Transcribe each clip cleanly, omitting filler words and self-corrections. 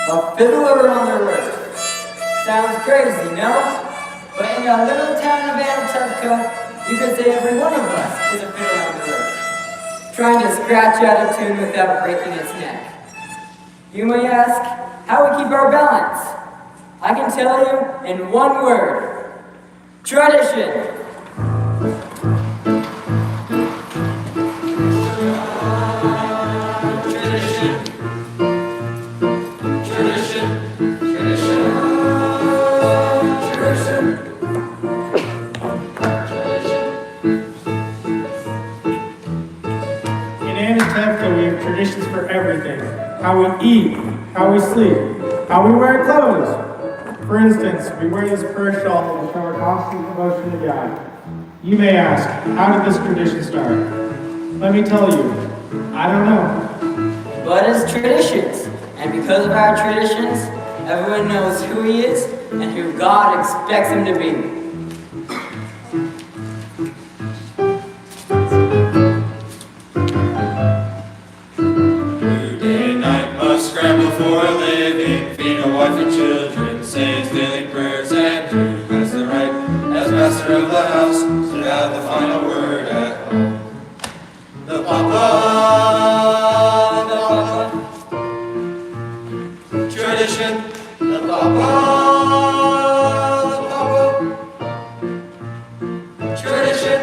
A fiddler on the roof. Sounds crazy, no? But in a little town of Antarctica, you could say every one of us is a fiddler on the roof, trying to scratch out a tune without breaking its neck. You may ask, how we keep our balance? I can tell you in one word. Tradition. We have traditions for everything. How we eat, how we sleep, how we wear clothes. For instance, we wear this prayer shawl to show our constant devotion to God. You may ask, how did this tradition start? Let me tell you, I don't know. But it's traditions. And because of our traditions, everyone knows who he is and who God expects him to be. Scramble for a living, feed a wife and children, say his daily prayers and do as the right. As master of the house, to have the final word at home. The papa, tradition. The papa, tradition.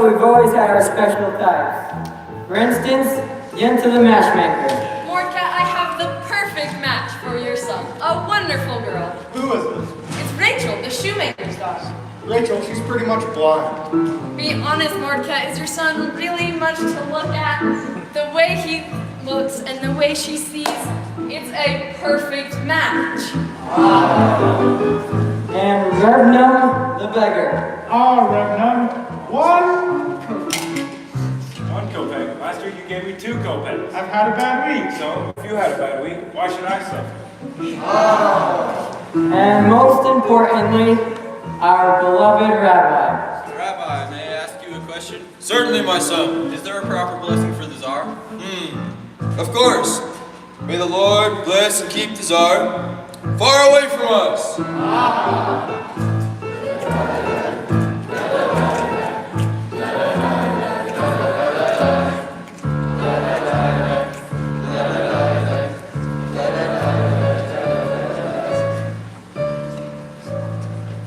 We've always had our special types. For instance, Yen to the matchmaker. Mordecai, I have the perfect match for your son. A wonderful girl. Who is this? It's Rachel, the shoemaker's daughter. Rachel, she's pretty much blind. Be honest, Mordecai, is your son really much to look at? The way he looks and the way she sees, it's a perfect match. And Revnum, the beggar. Revnum. One kopeck. Last year you gave me 2 kopecks. I've had a bad week. So, if you had a bad week, why should I suffer? And most importantly, our beloved rabbi. Rabbi, may I ask you a question? Certainly, my son. Is there a proper blessing for the Tsar? Of course. May the Lord bless and keep the Tsar far away from us.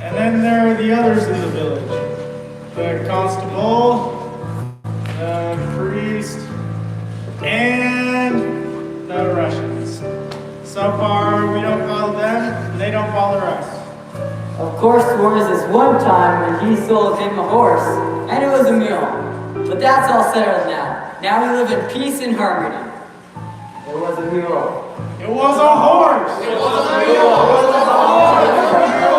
And then there are the others in the village. The constable, the priest, and the Russians. So far, we don't bother them, and they don't bother us. Of course, there was this one time when he sold him a horse, and it was a mule. But that's all settled now. Now we live in peace and harmony. It was a mule. It was a horse! It was a mule! It was a horse!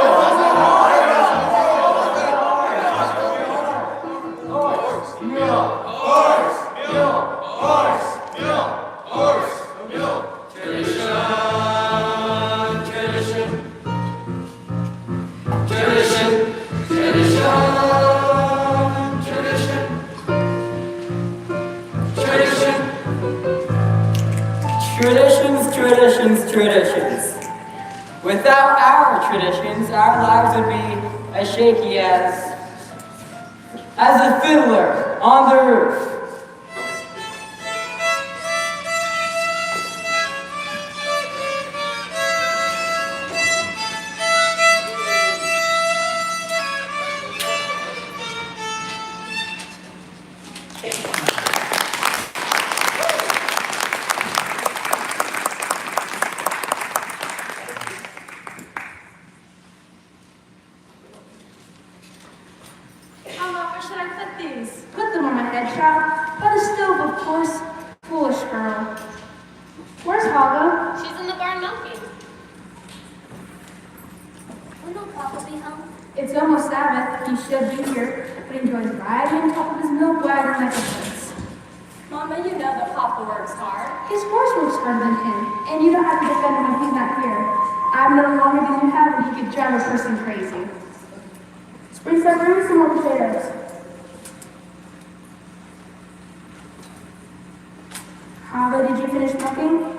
Traditions, traditions, traditions. Without our traditions, our lives would be as shaky as a fiddler on the roof. Where should I put these? Put them on my head, child. By the stove, of course. Foolish girl. Where's Hava? She's in the barn milking. When will Papa be home? It's almost Sabbath. He should be here, but he enjoys riding on top of his milk wagon like a prince. Mama, you know that Papa works hard. His horse works harder than him, and you don't have to defend him when he's not here. I've known longer than you have when he could drive a person crazy. Spring some room, some more potatoes. Hava, did you finish milking?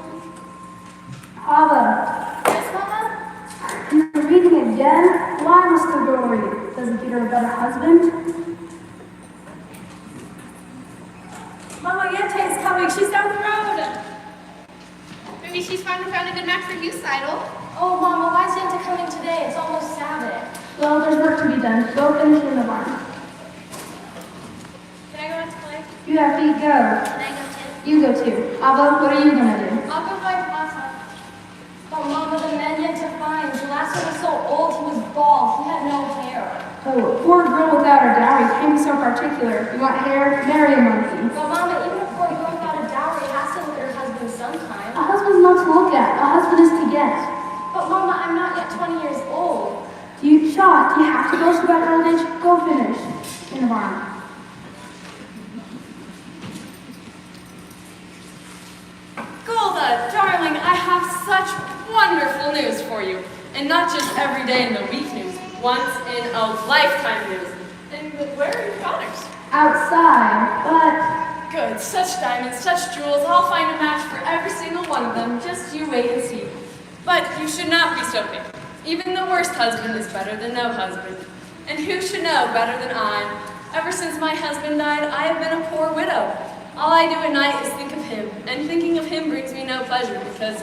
Hava, Yes, Mama? you're reading again? Why, Mr. Dory? Does it get her a better husband? Mama, Yente is coming. She's down the road. Maybe she's finally found a good match for you, Seidel. Oh, Mama, why is Yente coming today? It's almost Sabbath. Well, there's work to be done. Go finish in the barn. Can I go out to play? You have feet, go. Can I go too? You go too. Ava, what are you gonna do? I'll go find Papa. But Mama, the man Yente finds, the last one was so old, he was bald. He had no hair. Oh, a poor girl without her dowry can't be so particular. You want hair? Marry a monkey. But Mama, even a poor girl without a dowry has to look at her husband sometime. A husband's not to look at. A husband is to get. But Mama, I'm not yet 20 years old. Do you have to go so about old age? Go finish in the barn. Golda, darling, I have such wonderful news for you. And not just every day in the week news, once in a lifetime news. And where are your daughters? Outside, but Good, such diamonds, such jewels, I'll find a match for every single one of them, just you wait and see. But you should not be so picky. Even the worst husband is better than no husband. And who should know better than I? Ever since my husband died, I have been a poor widow. All I do at night is think of him, and thinking of him brings me no pleasure, because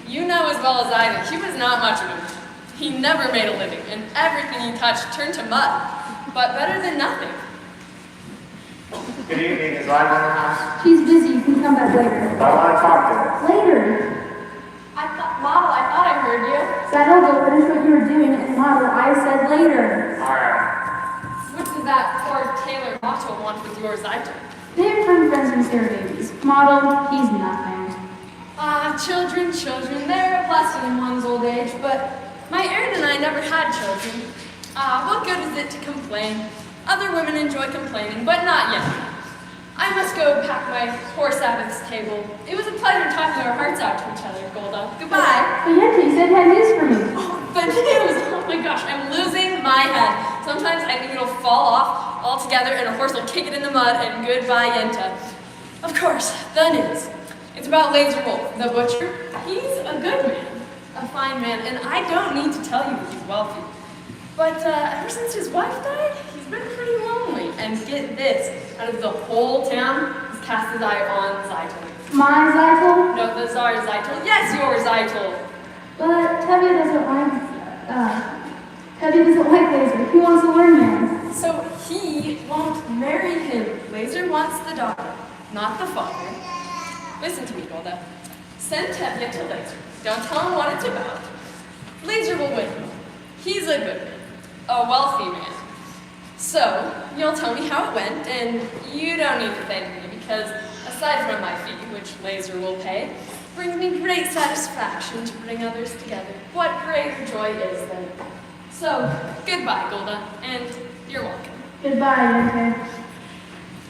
you know as well as I do, he was not much of a man. He never made a living, and everything he touched turned to mud. But better than nothing. Good evening, is Live in the house? she's busy. You can come back later. I want to talk to her. Later. Model, I thought I heard you. Settle, go finish what you were doing, and model, I said later. Alright. What does that poor Taylor Motto want with yours, I do? They're friends and Sarah babies. Model, he's nothing. Children, they're a blessing in one's old age, but my Erin and I never had children. What good is it to complain? Other women enjoy complaining, but not yet. I must go pack my poor Sabbath's table. It was a pleasure talking our hearts out to each other, Golda. Goodbye. But Yente, you said you had news for me. The news! Oh my gosh, I'm losing my head. Sometimes I think it'll fall off altogether and a horse will kick it in the mud and goodbye, Yenta. Of course, the news. It's about Laser Wolf, the butcher. He's a good man, a fine man, and I don't need to tell you that he's wealthy. But ever since his wife died, he's been pretty lonely. And get this, out of the whole town, he's cast his eye on Zeitel. My Zeitel? No, the Tsar's Zeitel. Yes, your Zeitel. But Tevye doesn't like Laser. He wants to learn him. So he won't marry him. Laser wants the daughter, not the father. Listen to me, Golda. Send Tevye to Laser. Don't tell him what it's about. Laser will win him. He's a good man. a wealthy man. So, you'll tell me how it went, and you don't need to thank me because, aside from my fee, which Laser will pay, brings me great satisfaction to bring others together. What greater joy is there? So, goodbye, Golda, and you're welcome. Goodbye, Yente.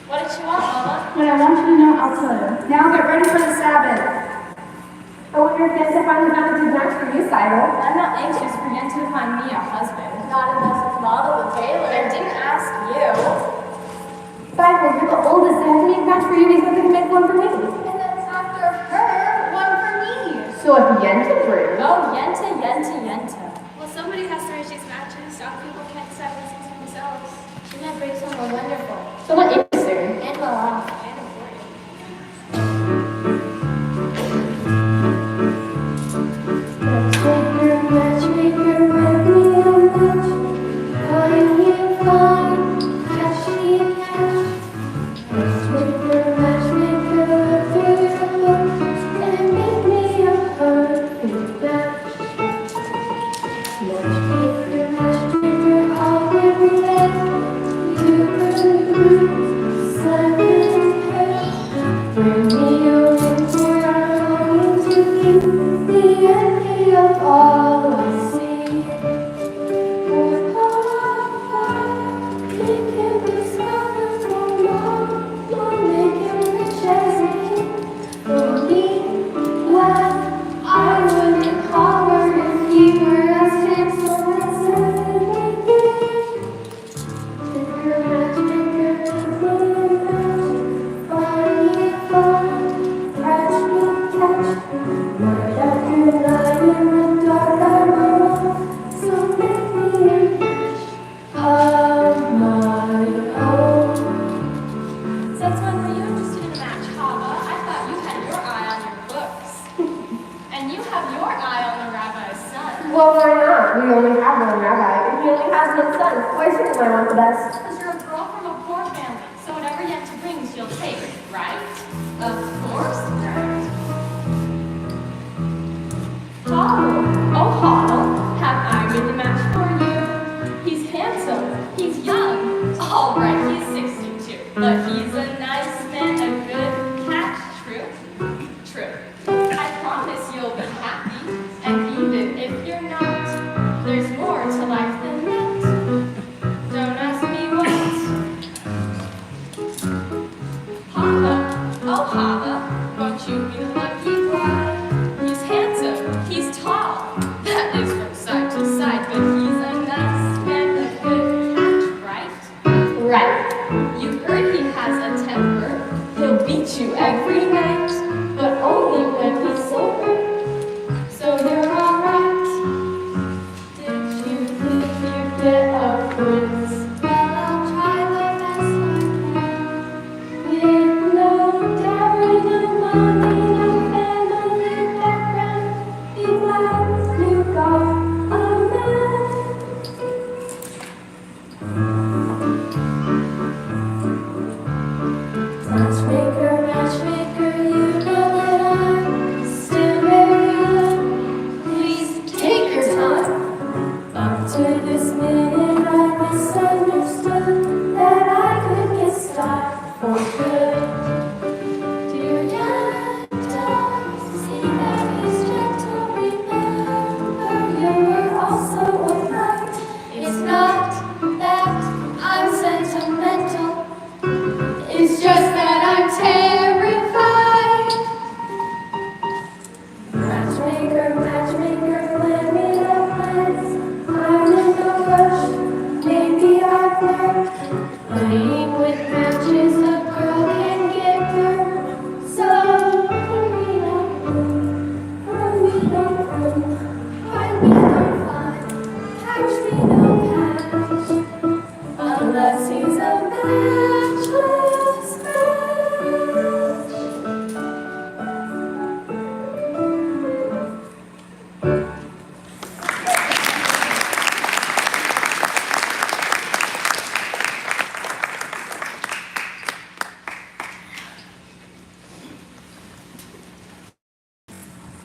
What did you want, Mama? When I want you to know, I'll tell you. Now get ready for the Sabbath. I wonder if Yente finally found a good match for you, Cyril. I'm not anxious for Yente to find me a husband. Not unless it's Model the Taylor. I didn't ask you. Cyril, you're the oldest. I have to make a match for you because I can make one for me. And then after her, one for me. So if Yente brings. Oh, Yente. Well, somebody has to arrange these matches. Some people can't decide these things for themselves. She might bring someone wonderful. Someone interesting. And well off. And important. Matchmaker, make me a match. Find me a find, catch me a catch. Matchmaker, through your looks and make me a perfect match. Matchmaker, all will let you could group, 7 pairs. Bring me over where I'm going to be, the envy of all I see. Make him be smiling for long, make him rich as a king. For me, well, I wouldn't holler if he were as handsome as everything. Fiddler, matchmaker, fiddler, match. Find me a find, catch me catch. Night after night in the dark I'm alone, so make me a match of my own. Since when were you interested in a match, Hava? I thought you had your eye on your books. And you have your eye on the rabbi's son. Well, why not? We only have one rabbi, and he only has one son. Why shouldn't I want the best? Because you're a girl from a poor family, so whatever Yente brings, you'll take, right? Of course, right. Hoddle, oh Hoddle, have I made the match for you? He's handsome, he's young. All right, he's 62, but he's a nice man, a good catch. True? True. I promise you'll be happy, and even if you're not, there's more to life than that. Don't ask me what. Hava, oh Hava, won't you be the lucky bride? He's handsome, he's tall, that is from side to side, but he's a nice man, a good catch, right? Right. You heard he has a temper, he'll beat you every night, but only when he's sober. So you're alright. Did you think you'd get a prince? Well, I'll try the best I can. With no dowry, no money, no family background, be glad you got a man. Matchmaker, you know that I'm still very young. Please take your time. Up to this minute, I misunderstood that I could get stopped for good. Dear Yanta, see that he's gentle. Remember, you're also a knight. It's not that I'm sentimental. It's just that I'm terrified. Matchmaker, let me know plans. I'm in no rush, maybe I've learned. Playing with matches, a girl can get burned. So hurry up, find me no fine, catch me no catch, unless he's a matchless match.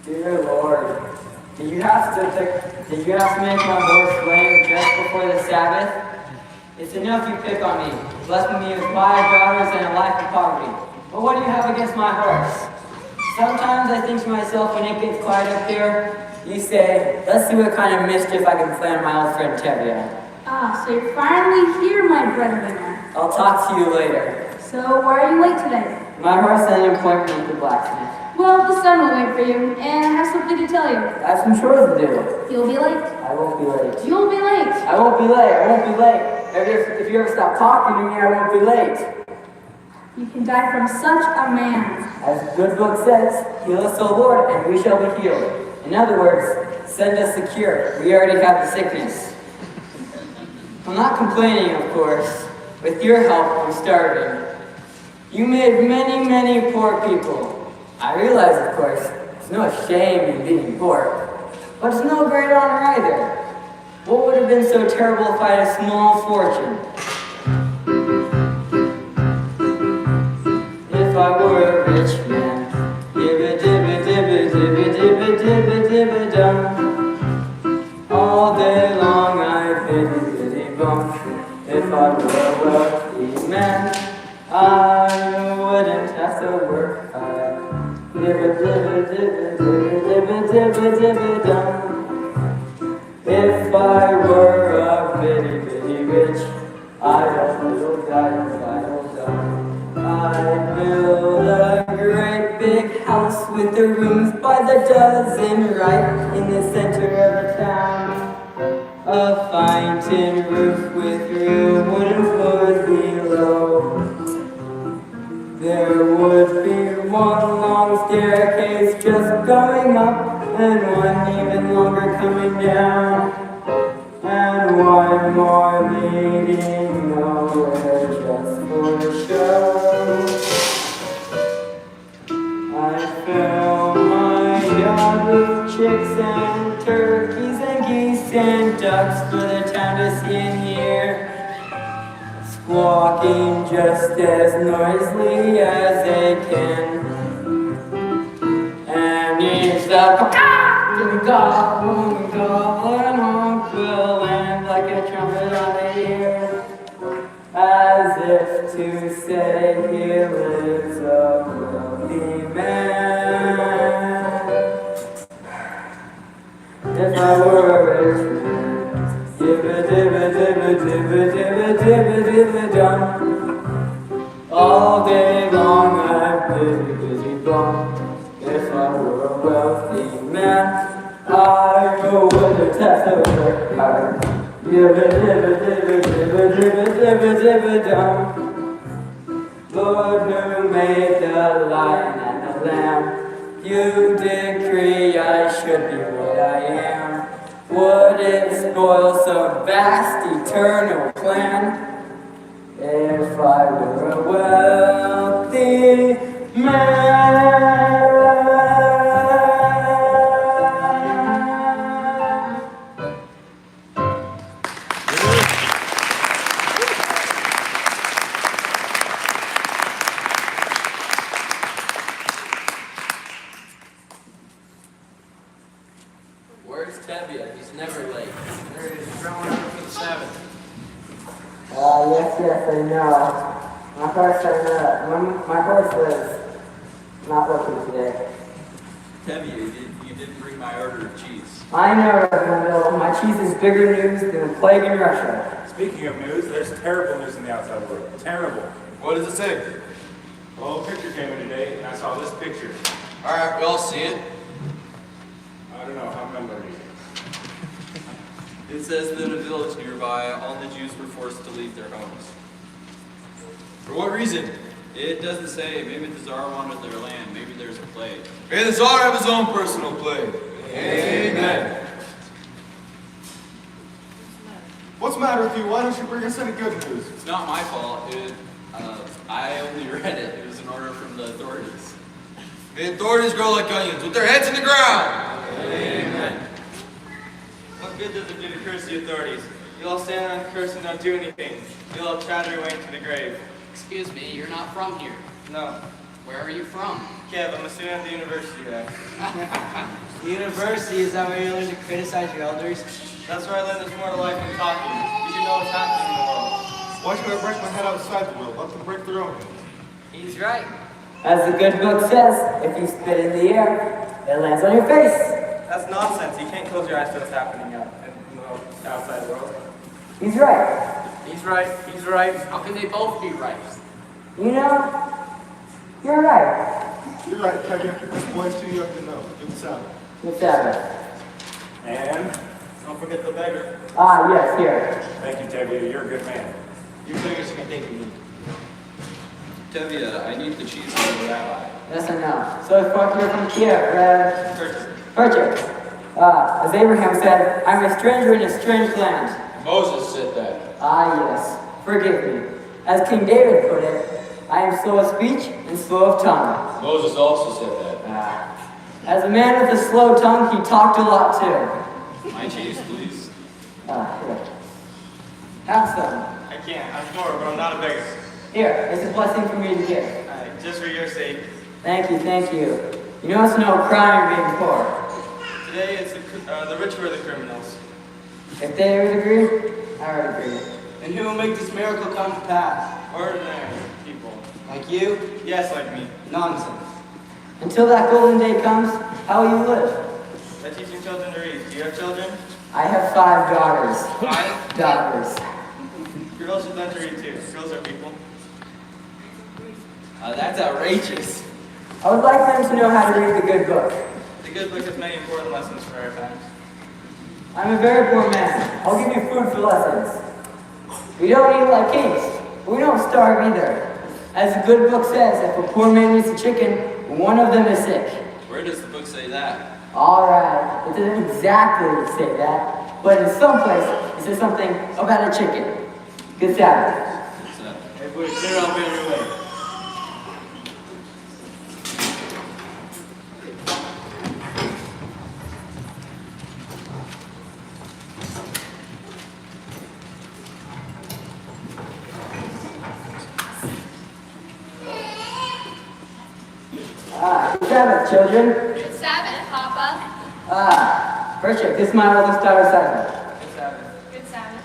Dear Lord, Did you have to make my horse lame just before the Sabbath? It's enough you pick on me, blessing me with 5 daughters and a life of poverty. But what do you have against my horse? Sometimes I think to myself when it gets quiet up here, you say, let's see what kind of mischief I can plan my old friend Tevye. Ah, so you're finally here, my breadwinner. I'll talk to you later. So why are you late today? My horse had an appointment with the blacksmith. Well, the sun will wait for you, and I have something to tell you. I have some chores to do. You'll be late. I won't be late. You'll be late. I won't be late. I won't be late. If you ever stop talking to me, I won't be late. You can die from such a man. As the good book says, heal us, O Lord, and we shall be healed. In other words, send us the cure. We already have the sickness. I'm not complaining, of course. With your help, I'm starving. You made many, many poor people. I realize, of course, there's no shame in being poor. But it's no great honor either. What would have been so terrible if I had a small fortune? If I were a rich man, dibba-dibba-dibba-dibba-dibba-dum. All day long I biddy-biddy-bum. If I were a wealthy man, I wouldn't have to work hard. Dibba-dibba-dibba-dibba-dibba-dibba-dum. If I were a bitty rich, I'd build a great big house with the rooms by the dozen right in the center of the town. A fine tin roof with real wooden floors below. There would be one long staircase just going up and one even longer coming down, and one more leading nowhere just for show. I fill my yard with chicks and turkeys and geese and ducks for the town to see and hear, squawking just as noisily as they can. And each the goblin honk will land like a trumpet on the ear, as if to say he lives a wealthy man. If I were a rich man, dibba-dibba-dibba-dibba-dibba-dibba-dum. All day long I've been busy bum. If I were a wealthy man, I wouldn't have to work hard. Dibba-dibba-dibba-dibba-dibba-dibba-dum. Lord, who made the lion and the lamb, you decree I should be what I am. Would it spoil some vast eternal plan if I were a wealthy man? Where's Tevye? He's never late. There he is, growing up for the Sabbath. Yes, I know. My horse was not working today. Tevye, you didn't bring my order of cheese. I know, Reverend Bill. My cheese is bigger news than the plague in Russia. Speaking of news, there's terrible news in the outside world. Terrible. What does it say? Well, a picture came in today, and I saw this picture. All right, we all see it. I don't know, how am I going to read it? It says that in a village nearby, all the Jews were forced to leave their homes. For what reason? It doesn't say. Maybe the Tsar wanted their land. Maybe there's a plague. May the Tsar have his own personal plague. Amen. What's the matter with you? Why don't you bring us any good news? It's not my fault. I only read it. It was an order from the authorities. May the authorities grow like onions with their heads in the ground. Amen. What good does it do to curse the authorities? You'll all stand on curse and not do anything. You'll all chatter your way into the grave. Excuse me, you're not from here. No. Where are you from? Kev, I'm a student at the university here. The university, is that where you learn to criticize your elders? That's where I learned there's more to life than talking. You should know what's happening in the world. Why should I break my head outside the wheel? Let them break their own. He's right. As the good book says, if you spit in the air, it lands on your face. That's nonsense. You can't close your eyes to what's happening out in the outside world. He's right. He's right. He's right. How can they both be right? You know, you're right. You're right, Kevin. This boy's too young to know. Good Sabbath. Good Sabbath. And don't forget the beggar. Ah, yes, here. Thank you, Tevye. You're a good man. Your fingers can take me. Tevye, I need the cheese for the rabbi. Yes, I know. So it's from here from Kiev, Purchase. As Abraham said, I'm a stranger in a strange land. Moses said that. Ah, yes. Forgive me. As King David put it, I am slow of speech and slow of tongue. Moses also said that. As a man with a slow tongue, he talked a lot too. My cheese, please. Here. Have some. I can't. I'm poor, but I'm not a beggar. Here, it's a blessing for me to give. Just for your sake. Thank you, thank you. You know it's no crime being poor. Today it's the rich who are the criminals. If they would agree, I would agree. And who will make this miracle come to pass? Ordinary people. Like you? Yes, like me. Nonsense. Until that golden day comes, how will you live? By teaching children to read. Do you have children? I have 5 daughters. 5? Daughters. Girls should learn to read too. Girls are people. That's outrageous. I would like them to know how to read the good book. The good book has many important lessons for our times. I'm a very poor man. I'll give you food for lessons. We don't eat like kings, but we don't starve either. As the good book says, if a poor man eats a chicken, one of them is sick. Where does the book say that? Alright, it doesn't exactly say that, but in some place it says something about a chicken. Good Sabbath. Everybody clear up on your way. Good Sabbath, children. Good Sabbath, Papa. Bertram, this is my oldest daughter, Simon. Good Sabbath. Good Sabbath.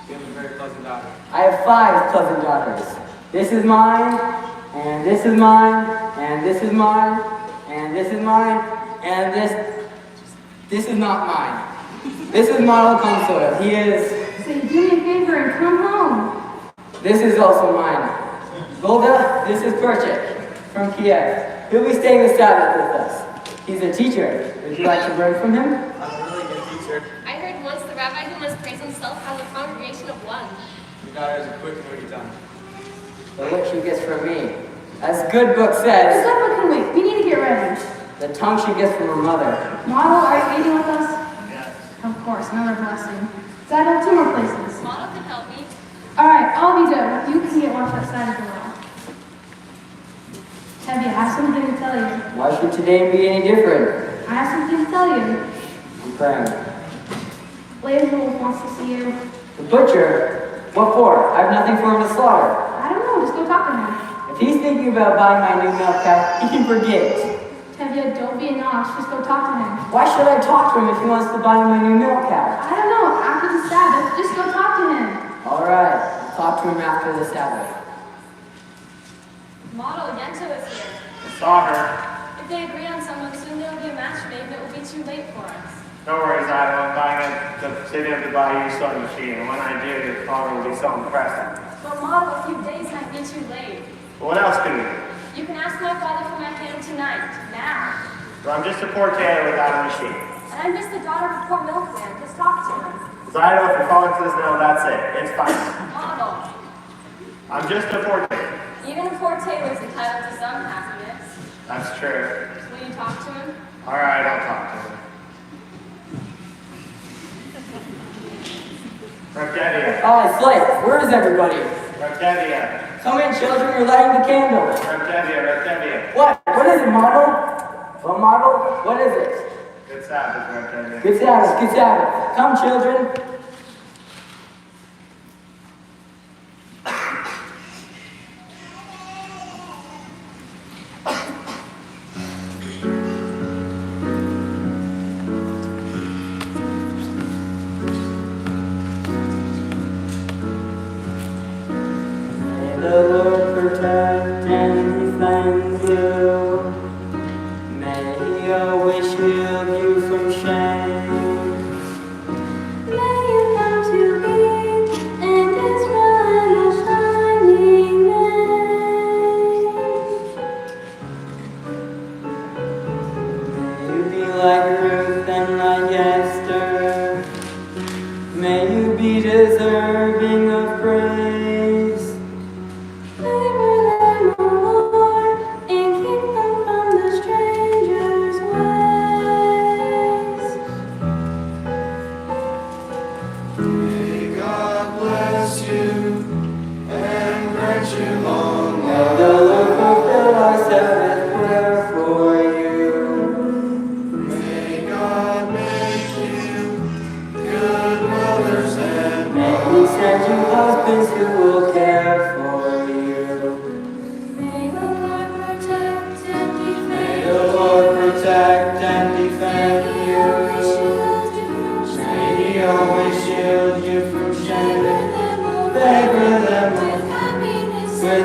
You have a very pleasant daughter. I have 5 cousin daughters. This is mine, and this is mine, and this is mine, and this is mine, and this is not mine. This is Model Consoil. He is... Say, do me a favor and come home. This is also mine. Golda, this is Perchik from Kiev. He'll be staying the Sabbath with us. He's a teacher. Would you like to learn from him? I'm a really good teacher. I heard once the rabbi who must praise himself has a congregation of 1. Your daughter has a quick and witty tongue. The look she gets from me. As good book The says, good book can wait. We need to get ready. the tongue she gets from her mother. Model, are you eating with us? Yes. Of course, another blessing. Saddle, 2 more places. Model can help me. Alright, I'll be done. You can get watch outside of the wall. Tevye, I have something to tell you. Why should today be any different? I have something to tell you. I'm praying. Blaisdell wants to see you. The butcher? What for? I have nothing for him to slaughter. I don't know, just go talk to him. If he's thinking about buying my new milk cow, he can forget. Tevye, don't be a notch, just go talk to him. Why should I talk to him if he wants to buy my new milk cow? I don't know, after the Sabbath, just go talk to him. Alright, I'll talk to him after the Sabbath. Model, Yento is here. Saw her. If they agree on someone, soon there will be a match made and it will be too late for us. No worries, Ida. I'm buying at the city of the Bayou sewing machine, and when I do, your father will be so impressed. But Model, a few days might be too late. Well, what else can we do? You can ask my father for my hand tonight, now. Well, I'm just a poor tailor without a machine. And I'm just the daughter of a poor milkman. Just talk to him. Ida, if your father says no, that's it. It's fine. Model. I'm just a poor tailor. Even a poor tailor is entitled to some happiness. That's true. Will you talk to him? All right, I'll talk to him. Arcadia. Oh, slave, where is everybody? Arcadia. Come in, children, we're lighting the candle. Arcadia. What? What is it, model? What model? What is it? Good Sabbath, Arcadia. Good Sabbath, good Sabbath. Come, children.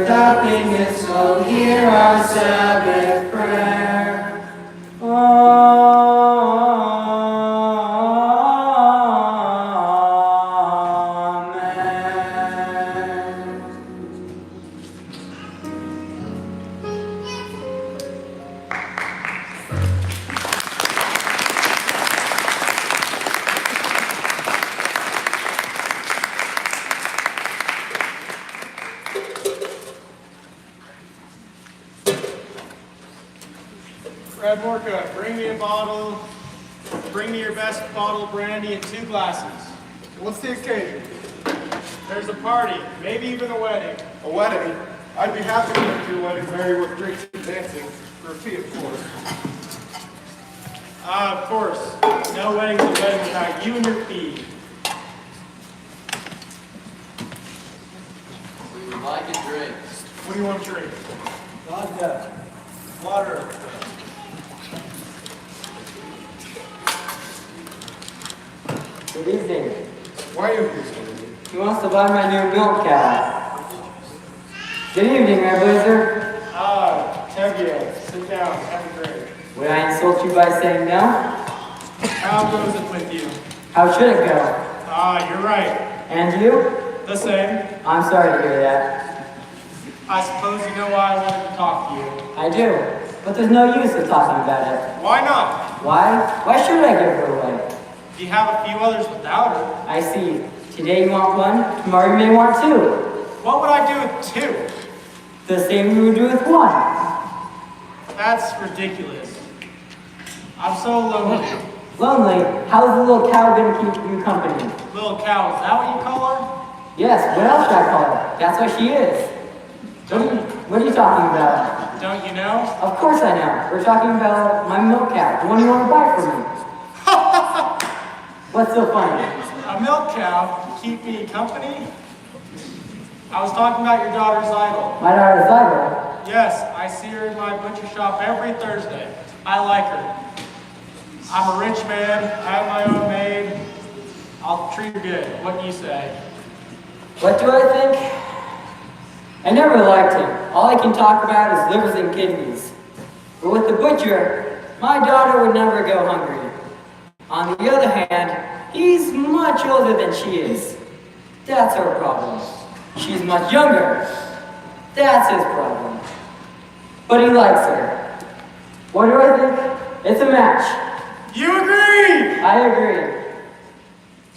happiness, so hear our Sabbath prayer. Fred Morka, bring me your best bottle of brandy and 2 glasses. What's the occasion? There's a party, maybe even a wedding. A wedding? I'd be happy to go to a wedding, Mary, with drinks and dancing. For a fee, of course. Of course. No wedding's a wedding without you and your fee. We would like a drink. What do you want to drink? Vodka. Water. Good evening. Why are you here, sir? He wants to buy my new milk cow. Good evening, Red Blazer. Tevye, sit down, have a drink. Would I insult you by saying no? How goes it with you? How should it go? You're right. And you? The same. I'm sorry to hear that. I suppose you know why I wanted to talk to you. I do. But there's no use of talking about it. Why not? Why? Why should I give her away? You have a few others without her. I see. Today you want 1, tomorrow you may want 2. What would I do with 2? The same you would do with 1. That's ridiculous. I'm so lonely. Lonely? How's the little cow gonna keep you company? Little cow, is that what you call her? Yes, what else should I call her? That's what she is. What are you talking about? Don't you know? Of course I know. We're talking about my milk cow, the one you want to buy from me. What's so funny? A milk cow to keep me company? I was talking about your daughter's idol. My daughter's idol? Yes, I see her in my butcher shop every Thursday. I like her. I'm a rich man, I have my own maid. I'll treat her good. What do you say? What do I think? I never liked him. All I can talk about is livers and kidneys. But with the butcher, my daughter would never go hungry. On the other hand, he's much older than she is. That's her problem. She's much younger. That's his problem. But he likes her. What do I think? It's a match. You agree? I agree.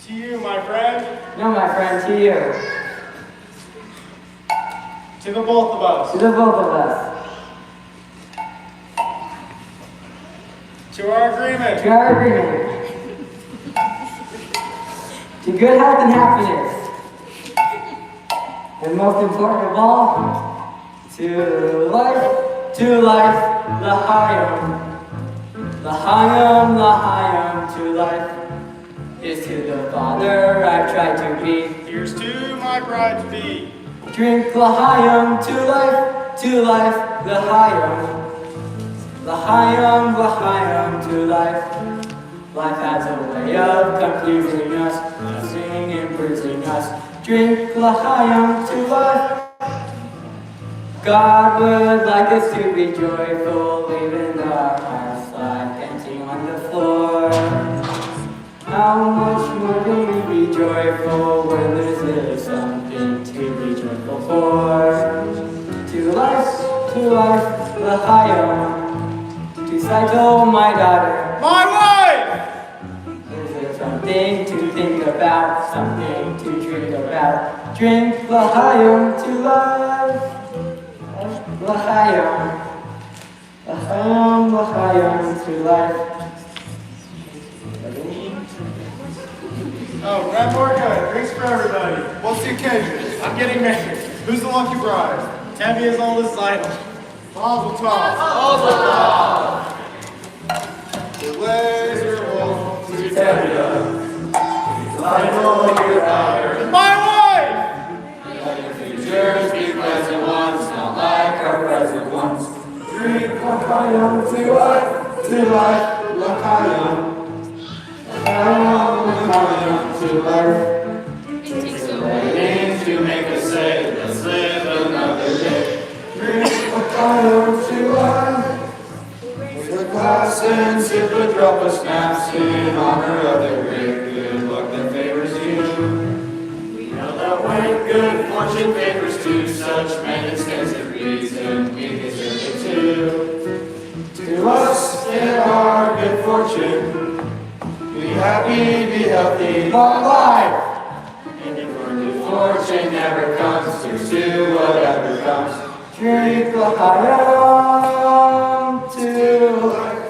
To you, my friend. No, my friend, to you. To the both of us. To the both of us. To our agreement. To our agreement. To good health and happiness. And most important of all, to life, L'chaim. L'chaim, to life. Is to the Father I've tried to be. Here's to my bride to be. Drink L'chaim, to life, L'chaim. L'chaim, to life. Life has a way of confusing us, blessing and bruising us. Drink L'chaim, to life. God would like us to be joyful, even though our hearts lie panting on the floor. How much more can we be joyful when there's little something to be joyful for? To life, L'chaim. To Saito, my daughter. My wife! Is there something to think about, something to drink about? Drink L'chaim, to life. L'chaim, to life. Oh, Red Morka, drinks for everybody. What's the occasion? I'm getting married. Who's the lucky bride? Tevye's oldest idol. Mazel tov. The laser wolf to Tevye. I know you're tired. My wife! Futures be present ones, not like our present ones. Drink L'chaim, to life, L'chaim. L'chaim, to life. It takes Waiting to make us say, let's live another day. spin in honor of the great good luck that favors you. We know that when good fortune favors two such men, it stands to reason we deserve it too. To us in our good fortune, be happy, be healthy, long life. And if our good fortune never comes, here's to whatever comes. Drink l'chaim to life.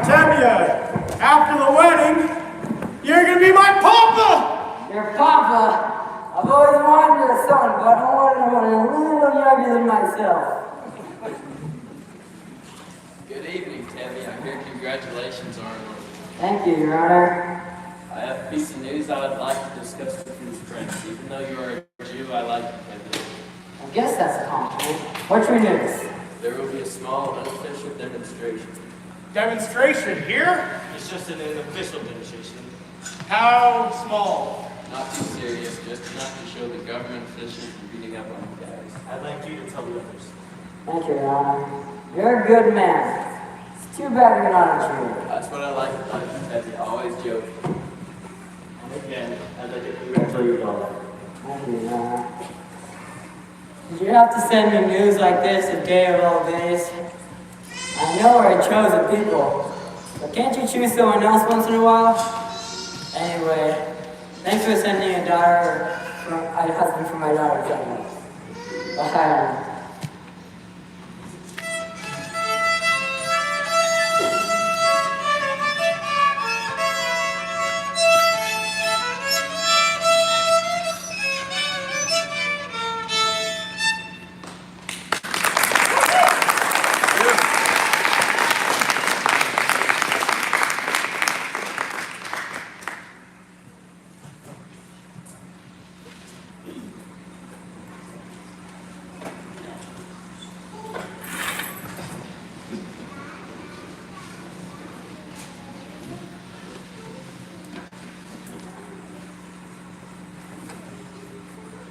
Tevye, after the wedding, you're gonna be my papa! Your papa? I've always wanted a son, but I wanted one a little younger than myself. Good evening, Tabby. I hear congratulations are in order. Thank you, Your Honor. I have a piece of news I would like to discuss with you, Prince. Even though you are a Jew, I like you, Fiddler. I guess that's a compliment. What's your news? There will be a small, unofficial demonstration. Demonstration here? It's just an unofficial demonstration. How small? Not too serious, just enough to show the government officials you're beating up on you guys. I'd like you to tell the others. Thank you, Your Honor. You're a good man. It's too bad you're not a Jew. That's what I like about you, Tabby. Always joking. And again, I'd like to congratulate you all. Thank you, Your Honor. Did you have to send me news like this a day of all days? I know we're a chosen people, but can't you choose someone else once in a while? Anyway, thanks for sending a husband for my daughter, Fiddler. Bye.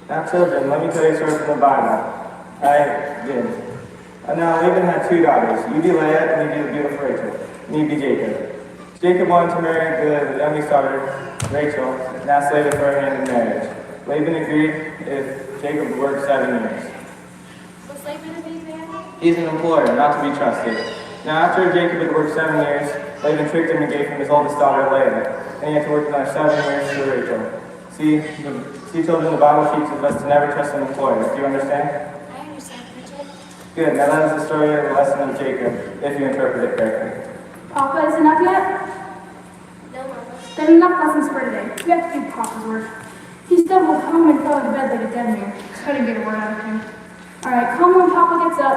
Now, children, let me tell you a story from the Bible. I did. Now, Laban had two daughters. You be Leah, and you be the beautiful Rachel. And you be Jacob. Jacob wanted to marry the youngest daughter, Rachel, and asked Laban for her hand in marriage. Laban agreed if Jacob would work 7 years. Was Laban a big man? He's an employer, not to be trusted. Now, after Jacob had worked 7 years, Laban tricked him and gave him his oldest daughter, Leah, and he had to work another 7 years for Rachel. See, children, the Bible teaches us to never trust an employer. Do you understand? I understand, Bridget. Good. Now that is the story of the lesson of Jacob, if you interpret it correctly. Papa, is enough yet? No, Mama. Then enough lessons for today. We have to do Papa's work. He stumbled home and fell into bed like a dead man. Couldn't get a word out of him. All right, call me when Papa gets up.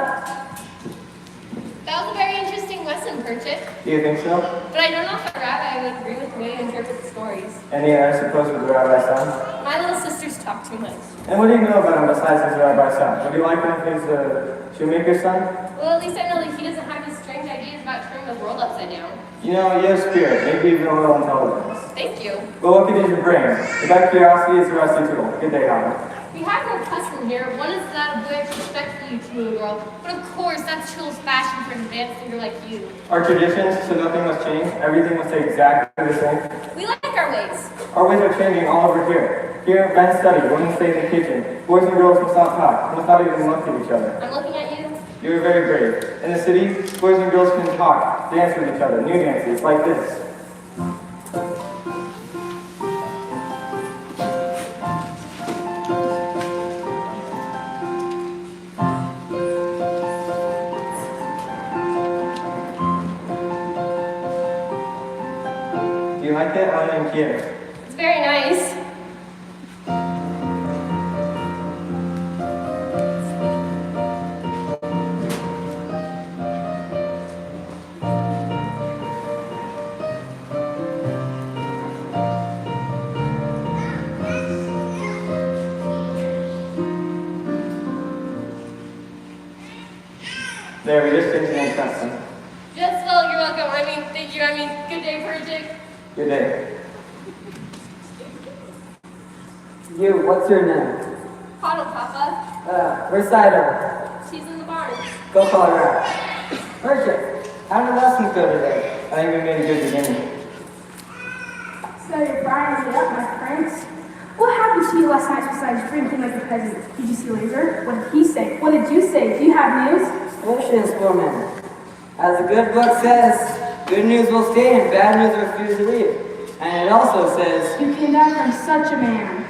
That was a very interesting lesson, Pritchett. Do you think so? But I don't know if a rabbi would agree with the way you interpret the stories. And I suppose with the rabbi's son? My little sisters talk too much. And what do you know about him besides his rabbi's son? Would you like him if he's a shoemaker's son? Well, at least I know that he doesn't have these strange ideas about turning the world upside down. You know, you have spirit, maybe even a little intelligence. Thank you. Well, what could use your brain? Without curiosity, it's a rusty tool. Good day, Howard. We have no custom here. One is that of way respectfully to a girl. But of course, that's Chill's fashion for an advanced singer like you. Our traditions, so nothing must change. Everything must stay exactly the same. We like our ways. Our ways are changing all over here. Here, men study, women stay in the kitchen. Boys and girls must not talk, must not even look at each other. I'm looking at you. You are very brave. In the city, boys and girls can talk, dance with each other, new dances, like this. Do you like it? I am here. It's very nice. There, we just changed the name custom. Just, well, you're welcome. I mean, thank you. I mean, good day, Pritchett. Good day. You, what's your name? Coddle, Papa. Recital. She's in the barn. Go call her out. Pritchett, how did lessons go today? I think we made a good beginning. So you're firing it up, my friends. What happened to you last night besides drinking like a peasant? Did you see Laser? What did he say? What did you say? Do you have news? Patience, woman. As the good book says, good news will stay and bad news refuse to leave. And it also says, You came down from such a man.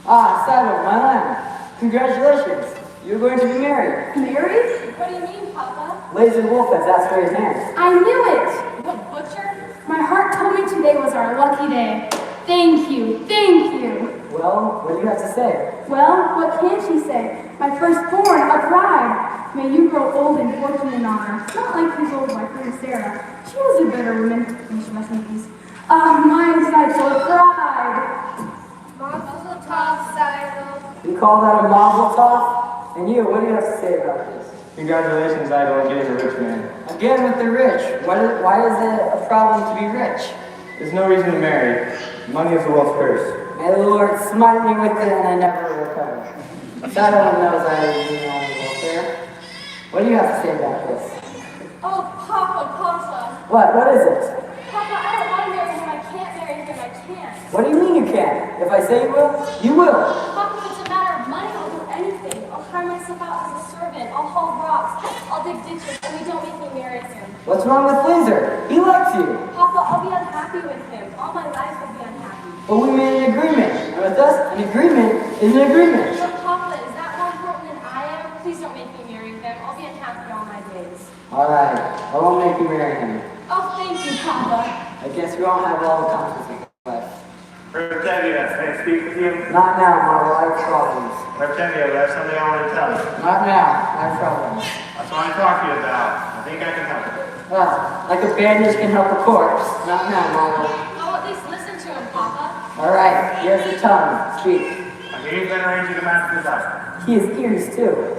Ah, Saddle, my lamb. Congratulations. You're going to be married. Married? What do you mean, Papa? Lazy Wolf has asked for his hand. I knew it! The butcher? My heart told me today was our lucky day. Thank you, thank you. Well, what do you have to say? Well, what can she say? My firstborn, a bride. May you grow old and fortune and honor. Not like his old wife, Queen Sarah. She was a better woman. And she must make peace. Mine sight for pride. Mazel tov, Seidel. You call that a mazel tov? And you, what do you have to say about this? Congratulations, Idol, on getting a rich man. Again with the rich. Why is it a problem to be rich? There's no reason to marry. Money is the world's curse. May the Lord smite me with it and I never recover. So everyone knows I am the only welfare. What do you have to say about this? Oh, Papa. What is it? Papa, I don't want to marry him. I can't marry him. I can't. What do you mean you can't? If I say you will, you will. Papa, if it's a matter of money, I'll do anything. I'll hire myself out as a servant. I'll haul rocks. I'll dig ditches. And we don't make me marry him. What's wrong with Blazer? He likes you. Papa, I'll be unhappy with him. All my life I'll be unhappy. But we made an agreement. And with us, an agreement is an agreement. But Papa, is that more important than I am? Please don't make me marry him. I'll be unhappy all my days. Alright, I won't make you marry him. Oh, thank you, Papa. I guess we all have all the confidence in life. Reptavia, may I speak with you? Not now, Marvel, I have problems. Reptavia, there's something I want to tell you. Not now, I have problems. That's what I'm talking about. I think I can help you. Well, like a bandage can help a corpse. Not now, Marvel. I'll at least listen to him, Papa. Alright, here's the tongue. Speak. I mean, you've been arranging a match for this. He has ears too.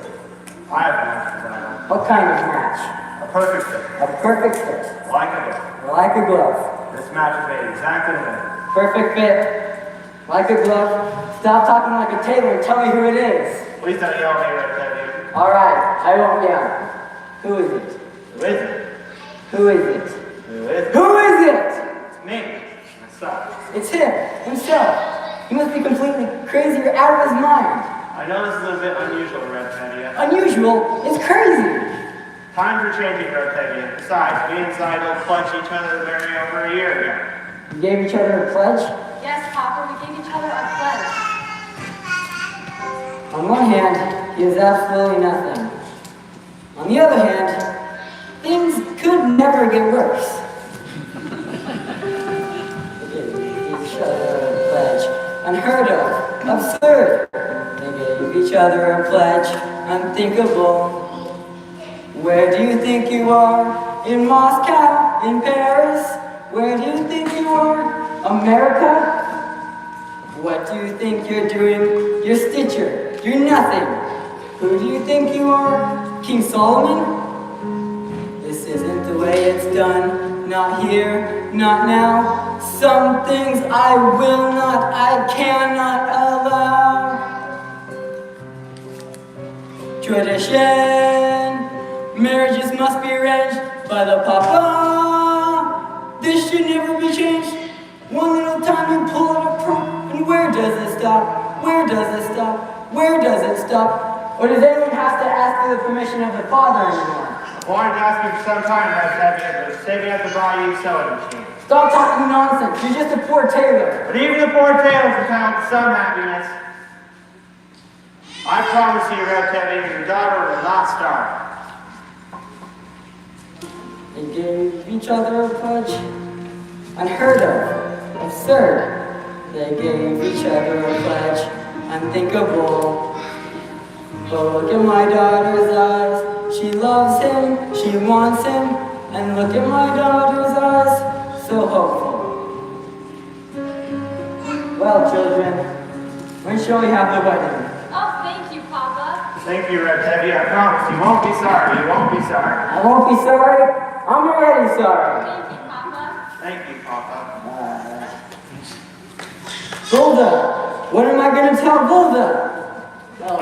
I have a match for that. What kind of match? A perfect fit. A perfect fit. Like a glove. Like a glove. This match is made exactly the same. Perfect fit. Like a glove. Stop talking like a tailor and tell me who it is. Please don't yell at me, Reptavia. Alright, I won't yell. Who is it? Who is it? Who is it? Who is it? Who is it? It's me. Myself. It's him, himself. He must be completely crazy or out of his mind. I know this is a little bit unusual, Reptavia. Unusual? It's crazy. Times are changing, Reptavia. Besides, me and Seidel pledged each other to marry over a year ago. You gave each other a pledge? Yes, Papa, we gave each other our pledge. On one hand, he is absolutely nothing. On the other hand, things could never get worse. They gave each other a pledge. Unheard of. Absurd. They gave each other a pledge. Unthinkable. Where do you think you are? In Moscow? In Paris? Where do you think you are? America? What do you think you're doing? You're Stitcher. You're nothing. Who do you think you are? King Solomon? This isn't the way it's done. Not here, not now. Some things I will not, I cannot allow. Tradition. Marriages must be arranged by the Papa. This should never be changed. One little time you pull out a prop, and where does it stop? Where does it stop? Where does it stop? Or does anyone have to ask for the permission of the father anymore? I've wanted to ask you for some time, Reptavia, but it's saving at the buy you sewing machine. Stop talking nonsense. You're just a poor tailor. But even the poor tailors are found some happiness. I promise you, Reptavia, your daughter will not starve. They gave each other a pledge. Unheard of. Absurd. They gave each other a pledge. Unthinkable. But look at my daughter's eyes. She loves him. She wants him. And look at my daughter's eyes. So hopeful. Well, children, when shall we have the wedding? Oh, thank you, Papa. Thank you, Reptavia. I promise you won't be sorry. You won't be sorry. I won't be sorry. I'm already sorry. Thank you, Papa. Thank you, Papa. Golda! What am I going to tell Golda? Oh.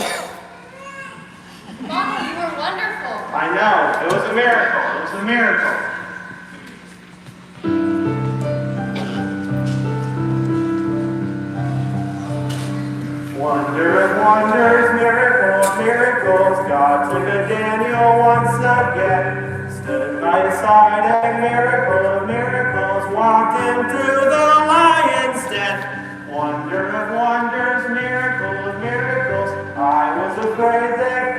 Papa, you were wonderful. I know. It was a miracle. It was a miracle. Wonder of wonders, miracle of miracles, God took a Daniel once again, stood by his side, and miracle of miracles, walked him through the lion's den. Wonder of wonders, miracle of miracles, I was afraid that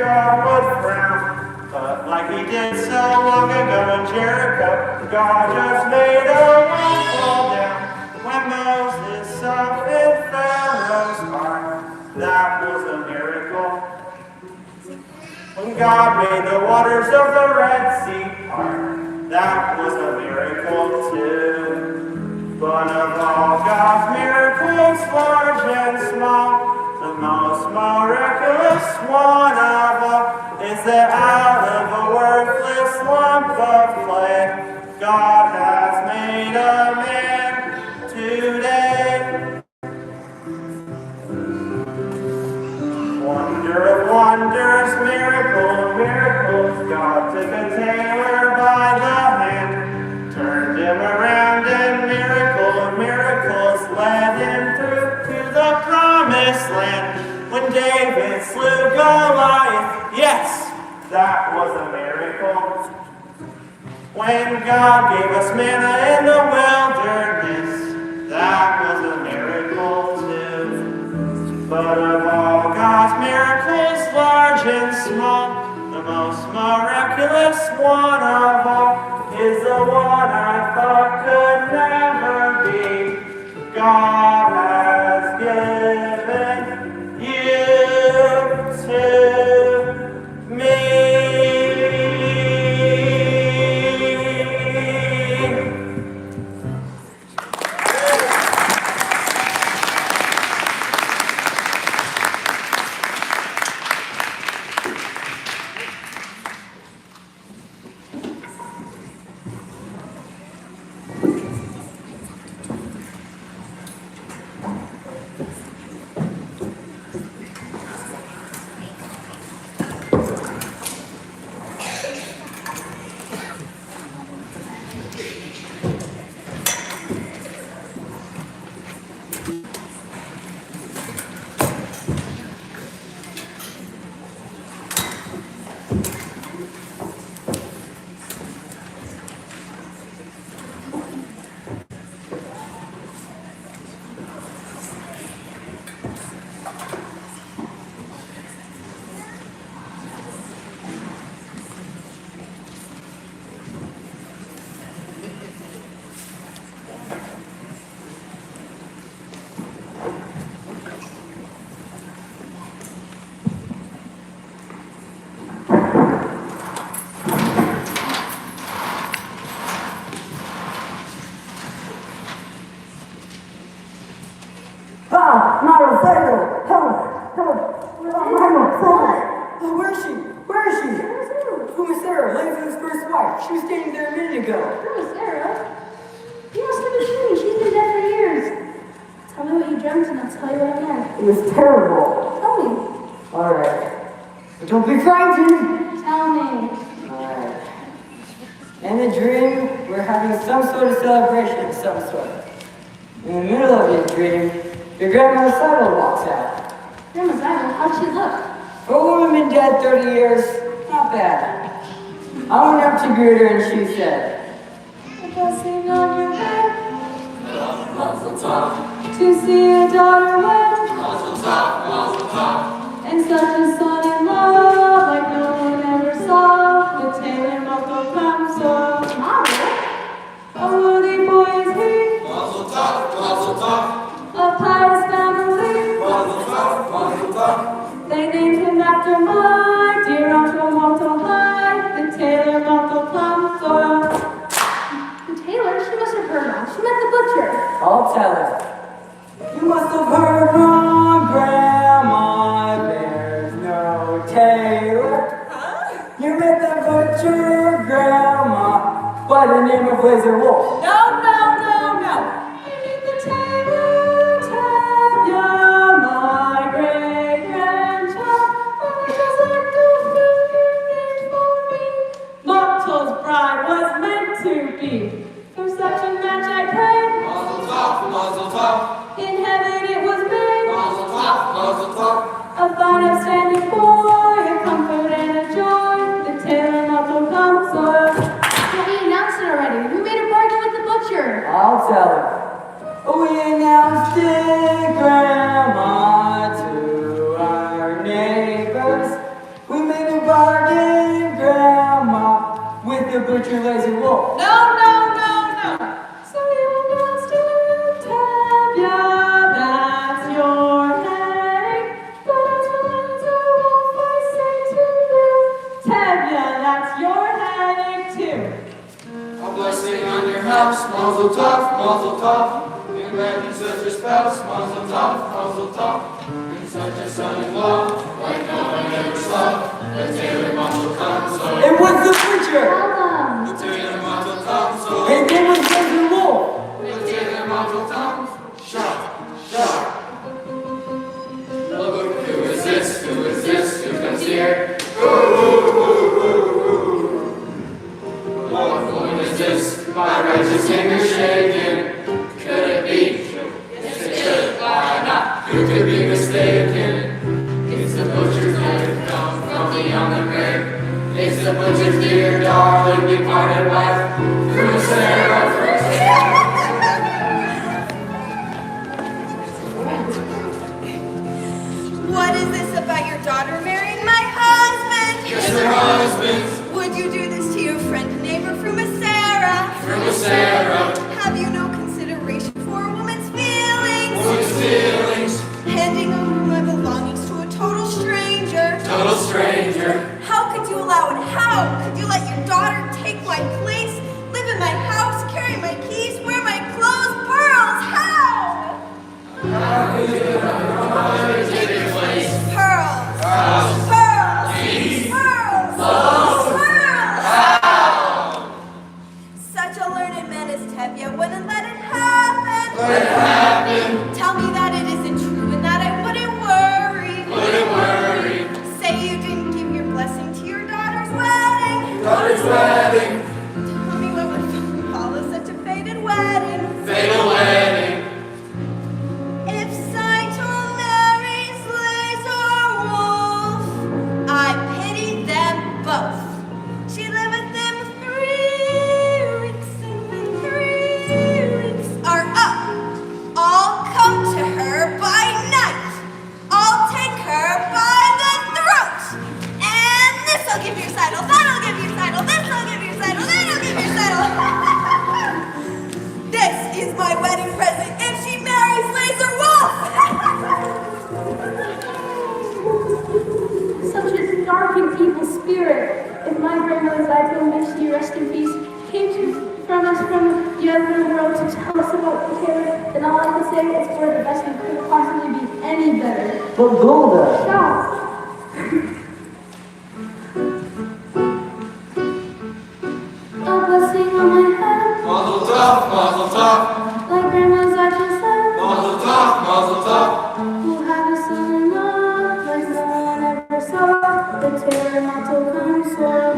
Jericho, God just made a wall fall down. When Moses softened Pharaoh's heart, that was a miracle. When God made the waters of the Red Sea part, that was a miracle too. But of all God's miracles, large and small, the most miraculous one of all is that out of a worthless lump of clay, God has made a man today. Wonder of wonders, miracle of miracles, God took a tailor by the hand, turned him around and miracle of miracles, led him through to the promised land. When David slew Goliath, yes, that was a miracle. When God gave us manna in the wilderness, that was a miracle too. But of all God's miracles, large and small, the most miraculous one of all is the one I thought could never be. God has given you to me. Where is she? Where is she? Who is Sarah? Langston's first wife. She was standing there a minute ago. Who is Sarah? You must have been dreaming. She's been dead for years. Tell me what you dreamt and I'll tell you what I meant. It was terrible. Tell me. All right. But don't be frightened. Tell me. All right. In the dream, we're having some sort of celebration of some sort. In the middle of your dream, your grandmother Sybil walks out. Grandma Sybil, how'd she look? For a woman been dead 30 years, not bad. I went up to greet her and she said, A blessing on your head, to see a daughter wed, and such a son-in-law like no one ever saw. The tailor Muckle comes so a worthy boy is he, a pious family. They named him after my dear Uncle Walter High, the tailor Muckle comes so. The tailor? She must have heard wrong. She meant the butcher. I'll tell her. You must have heard wrong, Grandma. There's no tailor. You met the butcher, Grandma, by the name of Laser Wolf. No. I need the tailor, Tanya, my great-grandchild. Oh, just like the figure for me. Muckle's bride was meant to be. For such a match I prayed. Mazel tov. In heaven it was made. Mazel tov. A fine upstanding boy, a comfort and a joy. The tailor Muckle comes so. But we announced it already. We made a bargain with the butcher. I'll tell her. We announced it, Grandma, to our neighbors. We made a bargain, Grandma, with the butcher Laser Wolf. blessing on your house, mazel tov. Imagine such a spouse, mazel tov. And such a son-in-law, like no one ever saw. The tailor mazel console. It was the preacher! The tailor mazel console. His name was Jason Wolf! The tailor mazel console. Shot. Look, who is this? Who comes here? What woman is this? My righteous anger shaken. Could it be? Yes, it could. Why not? Who could be mistaken? It's the butcher's knife come from beyond the grave. It's the butcher's dear darling departed wife. From Sarah. What is this about your daughter marrying my husband? Yes, her husband. Would you do this to your friend and neighbor from a Sarah? From a Sarah. Have you no consideration for a woman's feelings? Woman's feelings. Handing over my belongings to a total stranger. Total stranger. How could you allow it? How could you let your daughter take my place, live in my house, carry my keys, wear my clothes, pearls? How? How could you let your daughter take your place? Pearls. Pearls. Pearls. Keys. Pearls. Pearls. Pearls. How? Such a learned man as Tevye wouldn't let it happen. Let it happen. Tell me that it isn't true and that I wouldn't worry. Wouldn't worry. Say you didn't give your blessing to your daughter's wedding. Daughter's wedding. Tell me what would follow such a fated wedding. Fatal wedding. If Saito marries Laser Wolf, I pity them both. She lived with them 3 weeks, and when 3 weeks are up, I'll come to her by night. I'll take her by the throat. And this'll give your saddle, that'll give your saddle, this'll give your saddle, that'll give your saddle. This is my wedding present if she marries Laser Wolf. Such a dark and evil spirit. If my grandmother's ideal, may she rest in peace, from us from the other world to tell us about the tailor, then all I can say is for the best we could possibly be any better. But Golda! Stop! A blessing on my head, Mazel tov. like grandma's I just said. Mazel tov. Who had a son-in-law like no one ever saw. The tailor not to console.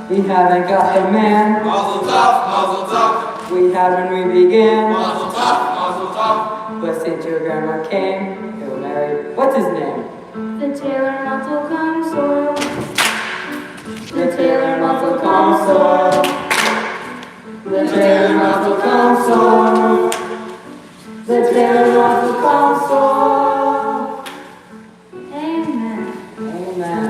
We haven't got the man Mazel tov. we had when we began. Mazel tov. But since your grandma came, he'll marry. What's his name? The tailor not to console. The tailor not to console. The tailor not to console. The tailor not to console. Amen. Amen.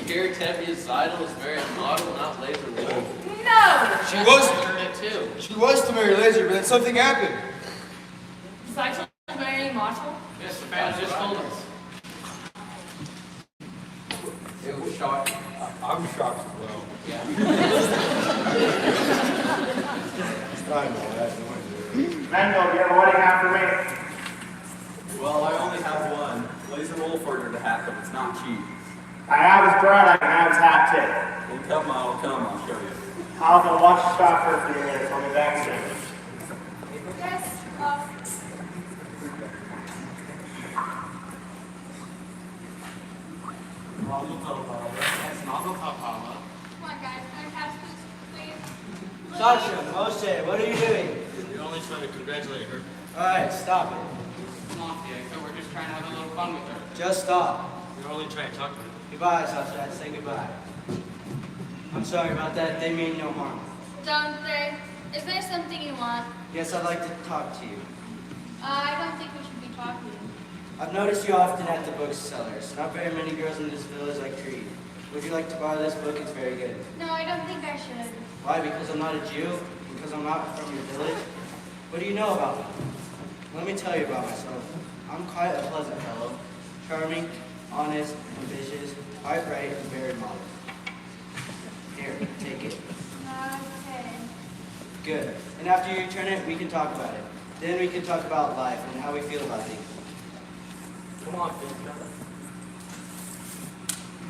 Here, Tevye's idol is very model, not Laser Wolf. No! She was. I heard it too. She was to marry Laser, but then something happened. Saito marrying Mottle? Yes, the fan just told us. It was shocking. I'm shocked as well. Yeah. I know that. Mendel, do you have a wedding hat for me? Well, I only have one. Laser Wolf ordered a hat, but it's not cheap. I have his bread, I can have his hat too. Well, come on, I'll show you. I'll go watch the shop for a few minutes, I'll be back soon. Yes, Well, That's not Papa. Come on, guys. Can I pass this, please? Sasha, Moshe, what are you doing? You're only trying to congratulate her. Alright, stop it. Come on, Fiacre. We're just trying to have a little fun with her. Just stop. You're only trying to talk to her. Goodbye, Sasha. Say goodbye. I'm sorry about that. They mean no harm. Don't they? Is there something you want? Yes, I'd like to talk to you. I don't think we should be talking. I've noticed you often at the booksellers. Not very many girls in this village like to read. Would you like to borrow this book? It's very good. No, I don't think I should. Why? Because I'm not a Jew? Because I'm not from your village? What do you know about me? Let me tell you about myself. I'm quite a pleasant fellow. Charming, honest, ambitious, quite bright, and very modest. Here, take it. Okay. Good. And after you return it, we can talk about it. Then we can talk about life and how we feel about things. Come on, Fiacre.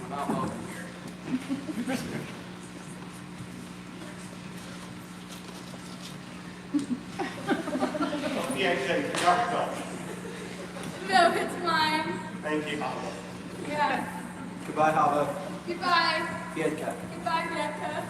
We're not welcome here. BHS, your cup. No, it's mine. Thank you, Papa. Yeah. Goodbye, Hava. Goodbye. Fiedka. Goodbye, Becca.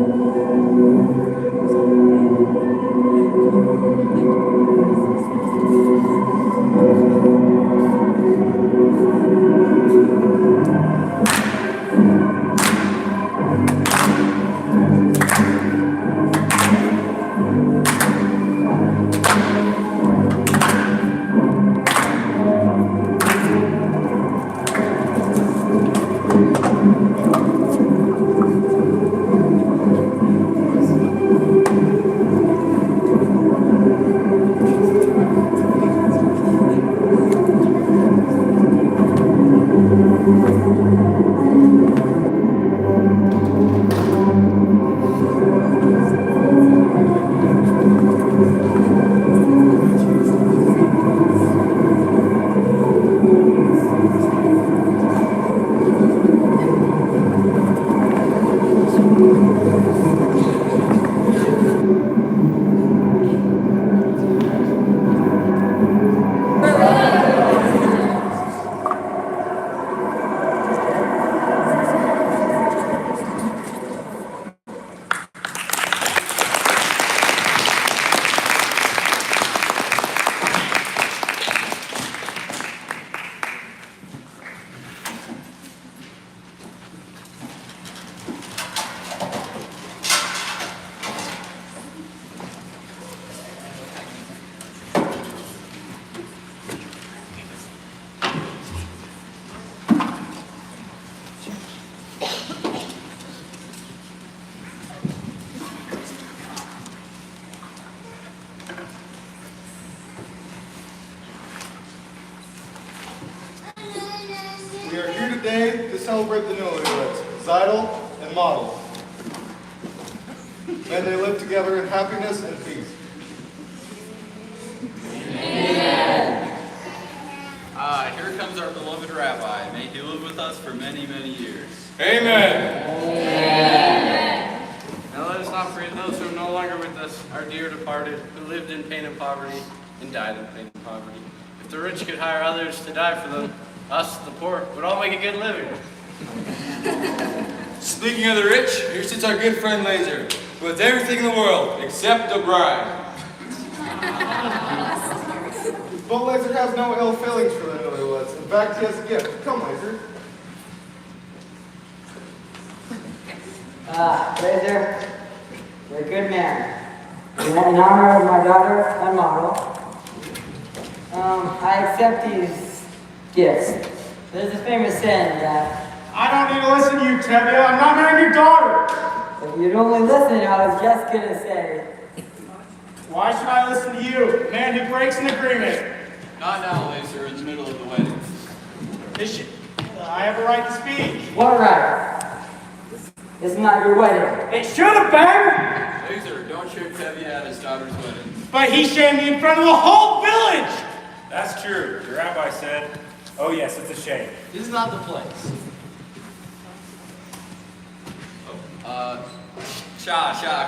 We are here today to celebrate the newlyweds, Zeidel and Model. May they live together in happiness and peace. Here comes our beloved rabbi. May he live with us for many, many years. Amen. Now let us not forget those who are no longer with us, our dear departed, who lived in pain and poverty and died in pain and poverty. If the rich could hire others to die for them, us, the poor, would all make a good living. Speaking of the rich, here sits our good friend Laser, who has everything in the world except a bride. But Laser has no ill feelings for the newlyweds. In fact, he has a gift. Come, Laser. Laser, you're a good man. In honor of my daughter and model, I accept these gifts. There's a famous saying that I don't need to listen to you, Tevye. I'm not marrying your daughter. if you'd only listen, I was just gonna say. Why should I listen to you, a man who breaks an agreement? Not now, Laser, in the middle of the wedding. I have a right to speak. What right? It's not your wedding. It should have been. Laser, don't show Tevye at his daughter's wedding. But he shamed me in front of the whole village. That's true. The rabbi said, oh yes, it's a shame. This is not the place.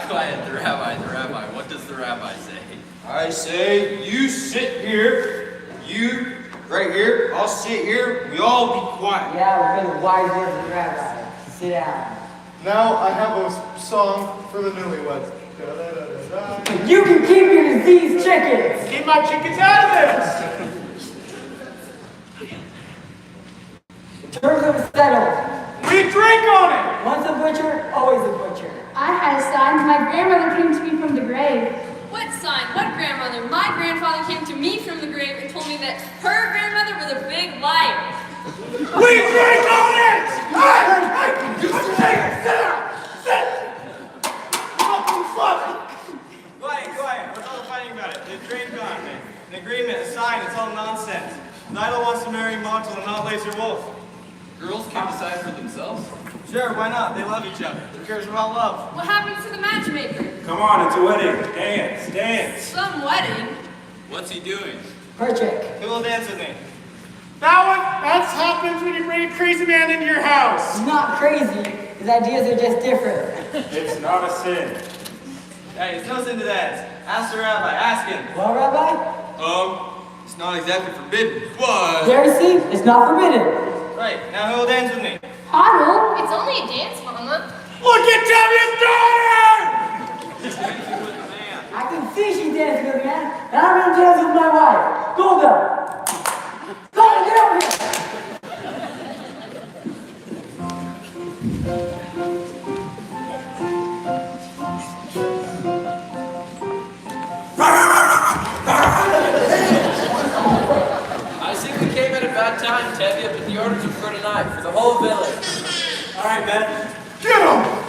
Quiet, the rabbi. What does the rabbi say? I say, you sit here, you right here, I'll sit here, we all be quiet. Yeah, we've been wise words of the rabbi. Sit down. Now I have a song for the newlyweds. Da-da-da-da-da. You can keep your diseased chickens. Keep my chickens out of this. The terms are settled. We drink on it. Once a butcher, always a butcher. I had a sign. My grandmother came to me from the grave. What sign? What grandmother? My grandfather came to me from the grave and told me that her grandmother was a big liar. We drink on it! Hey! Sit down! Sit! Quiet. What's all the fighting about it? The drink on it. An agreement, a sign, it's all nonsense. Nidal wants to marry Montel and not Laser Wolf. Girls can decide for themselves. Sure, why not? They love each other. Who cares about love? What happens to the matchmaker? Come on, it's a wedding. Dance. Some wedding? What's he doing? Her chick. Who will dance with me? That's happens when you bring a crazy man into your house. He's not crazy. His ideas are just different. It's not a sin. Hey, it's no sin to dance. Ask the rabbi. Ask him. Well, Rabbi? It's not exactly forbidden, but... There you see, it's not forbidden. Right, now who will dance with me? Huddle? It's only a dance, Mama. Look at Tevye's daughter! whole village. All right, Ben. Get him!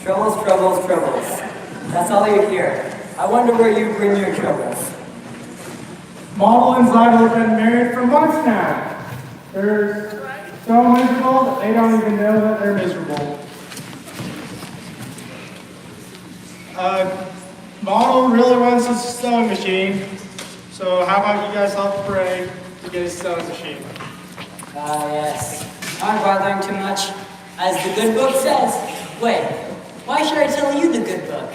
Troubles, troubles, troubles. That's all you hear. I wonder where you bring your troubles. Model and Zyla have been married for months now. They're so miserable that they don't even know that they're miserable. Model really wants a sewing machine, so how about you guys help pray to get his sewing machine? Yes. Aren't bothering too much. As the good book says. Wait, why should I tell you the good book?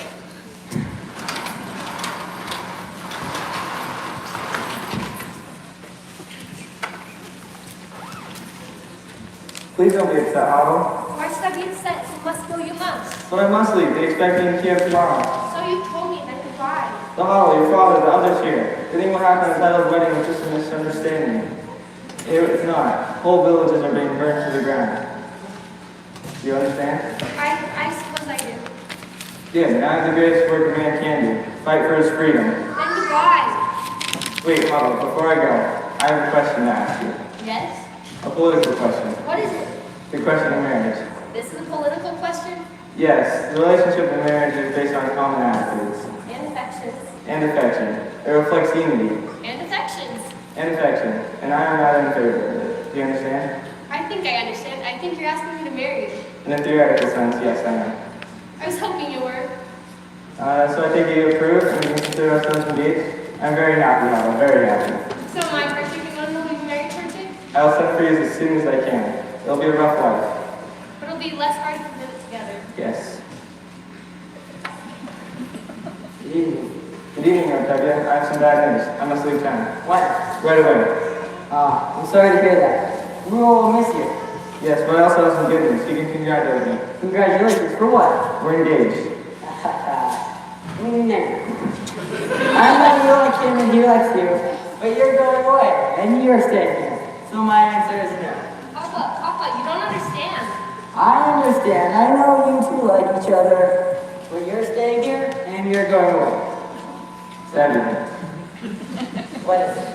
Please don't be upset, Otto. Why should I be upset? You must go, you must. But I must leave. They expect me in Kiev tomorrow. So you told me, then goodbye. The Otto, your father, the others here. They think what happened at Tyler's wedding was just a misunderstanding. It's not. Whole villages are being burned to the ground. Do you understand? I suppose I do. Yeah, now the greatest work a man can do. Fight for his freedom. Then goodbye. Wait, Otto, before I go, I have a question to ask you. Yes? A political question. What is it? The question of marriage. This is a political question? Yes, the relationship in marriage is based on common attitudes. And affections. And affection. It reflects unity. And affections. And affection. And I am not in favor of it. Do you understand? I think I understand. I think you're asking me to marry you. In a theoretical sense, yes, I am. I was hoping you were. So I take you approve and we can consider ourselves engaged. I'm very happy, Otto, very happy. So am I, Perchik, and when will we be married, Perchik? I'll send for you as soon as I can. It'll be a rough life. But it'll be less hard to live it together. Yes. Good evening. Good evening, Octavia. I have some bad news. I must leave town. What? Right away. I'm sorry to hear that. We will miss you. Yes, but I also have some good news. You can congratulate me. Congratulations. For what? We're engaged. I'm not the only kid in here like you, but you're going away, and you're staying here. So my answer is no. Papa, you don't understand. I understand. I know you two like each other, but you're staying here, and you're going away. Saturday. What is it?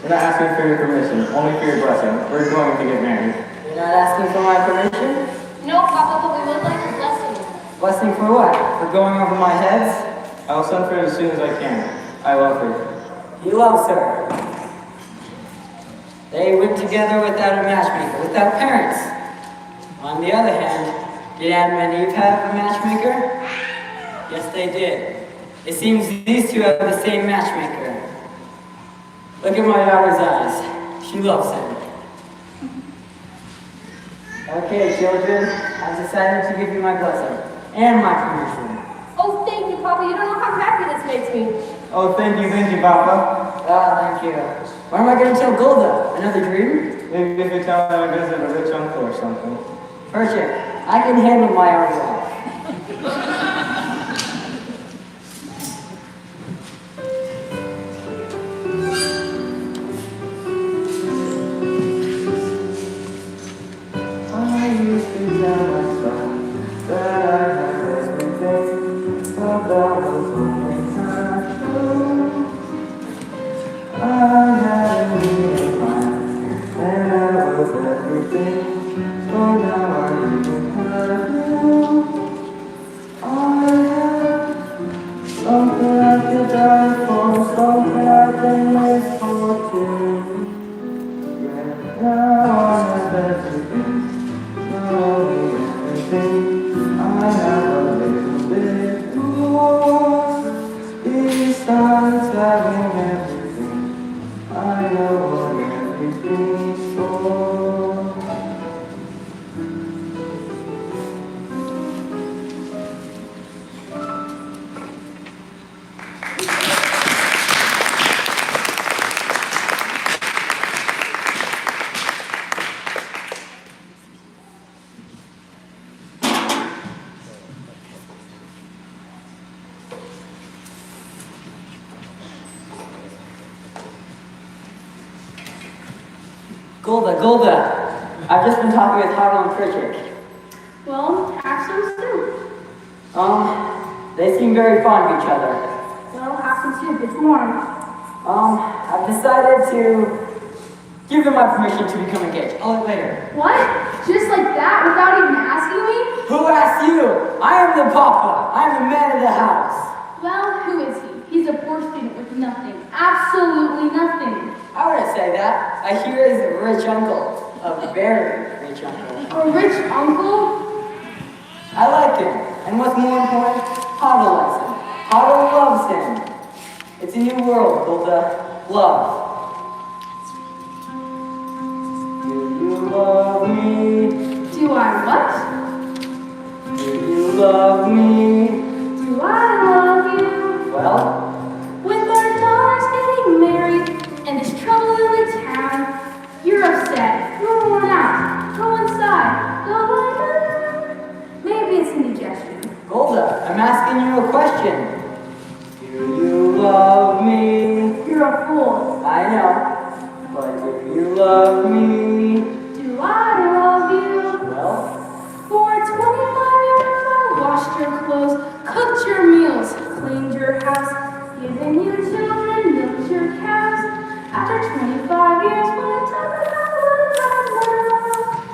We're not asking for your permission, only for your blessing. We're going to get married. You're not asking for my permission? No, Papa, but we would like a blessing. Blessing for what? For going over my heads? I'll send for it as soon as I can. I love her. He loves her. They went together without a matchmaker, without parents. On the other hand, did Adam and Eve have a matchmaker? Yes, they did. It seems these two have the same matchmaker. Look at my daughter's eyes. She loves him. Okay, children, I've decided to give you my blessing and my permission. Oh, thank you, Papa. You don't know how happy this makes me. Oh, thank you, Papa. Thank you. What am I going to tell Golda? Another dream? Maybe if you tell her I visit a rich uncle or something. Perfect. I can handle my own life. Golda, I've just been talking with Harlow and Pritchard. Well, have some soup. They seem very fond of each other. Well, have some soup. It's warm. I've decided to give them my permission to become engaged. I'll let later. What? Just like that, without even asking me? Who asked you? I am the papa. I am the man of the house. Well, who is he? He's a poor student with nothing. Absolutely nothing. I wouldn't say that. I hear he's a rich uncle. A very rich uncle. A rich uncle? I like him. And what's more important, Hada likes him. Hada loves him. It's a new world, Hilda. Love. Do you love me? Do I what? Do you love me? Do I love you? Well? With our daughters getting married and there's trouble in the town, you're upset. You're worn out. Go inside. Go lie down. Maybe it's indigestion. Golda, I'm asking you a question. Do you love me? You're a fool. I know. But do you love me? Do I love you? Well? For 25 years I washed your clothes, cooked your meals, cleaned your house, given you children, milked your cows. After 25 years, one time I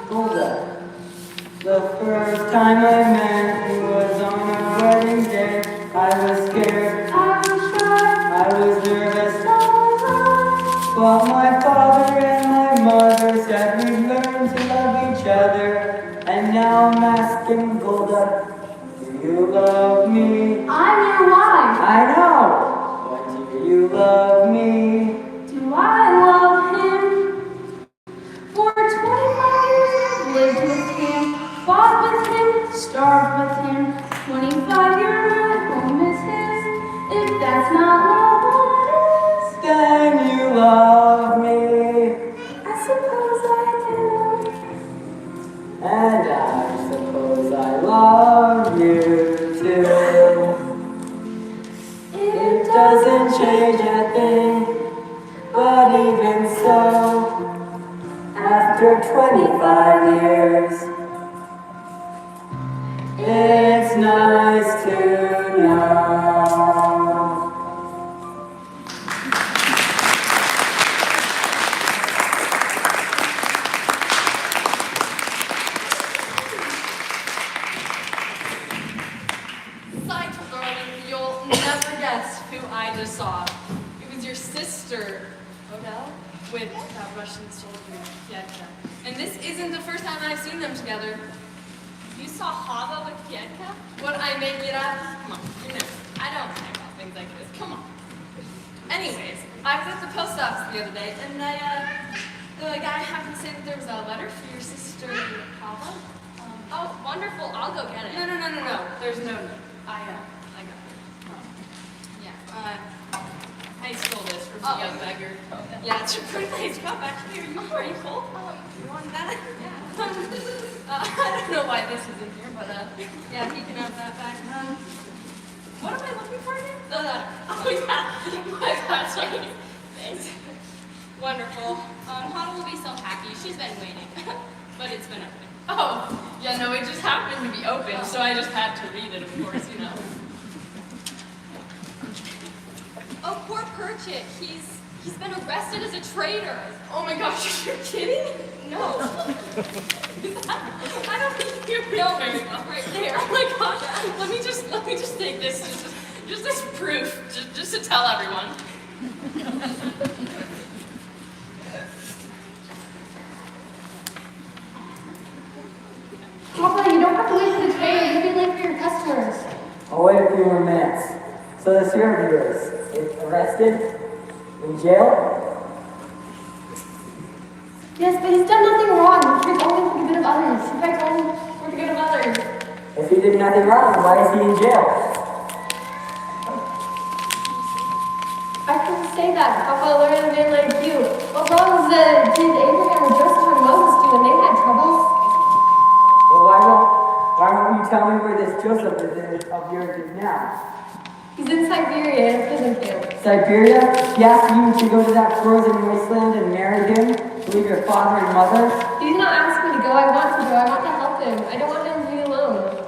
Golda, the first time I met you was on our wedding day. I was scared. I was shy. I was nervous. So was I. But my father and my mother said we'd learn to love each other. And now I'm asking Golda, do you love me? I'm your wife. I know. But do you love me? Do I love him? For 25 years I've lived with him, fought with him, starved with him. 25-year my home is his. If that's not love, what is? Then you love me. I suppose I do. And I suppose I love you too. It doesn't change a thing, but even so, after 25 years, it's nice to know. Cycle, darling, you'll never guess who I just saw. It was your sister, Odell, with that Russian soldier, Yedka. And this isn't the first time I've seen them together. You saw Hava with Yedka? What, I make it up? Come on, you know, I don't care about things like this. Come on. Anyways, I was at the post office the other day, and the guy happened to say that there was a letter for your sister, Hava. Oh, wonderful. I'll go get it. No. There's no note. I got it. Yeah. I stole this from the young beggar. Yeah, it's a pretty nice cup, actually. Are you pretty cool? You want that? Yeah. I don't know why this is in here, but yeah, he can have that back. What am I looking for here? Oh yeah, my gosh, Thanks. Wonderful. Hana will be so happy. She's been waiting. But it's been open. Oh, yeah, no, it just happened to be open, so I just had to read it, of course, you know. Oh, poor Purchit. He's been arrested as a traitor. Oh my gosh, you're kidding? No. I don't think you're real very well right there. Oh my gosh, let me just take this just as proof, just to tell everyone. Papa, you don't have to wait for the train. You'll be late for your customers. I'll wait a few more minutes. So the servant of yours is arrested? In jail? Yes, but he's done nothing wrong. He treats only for the good of others. He fights only for the good of others. If he did nothing wrong, why is he in jail? I couldn't say that. Papa learned a man like you. What wrongs did Abraham or Joseph or Moses do when they had troubles? Well, why won't you tell me where this Joseph of yours is now? He's in Siberia in a prison camp. Siberia? He asked you to go to that frozen wasteland and marry him? To leave your father and mother? He did not ask me to go. I want to go. I want to help him. I don't want him to be alone.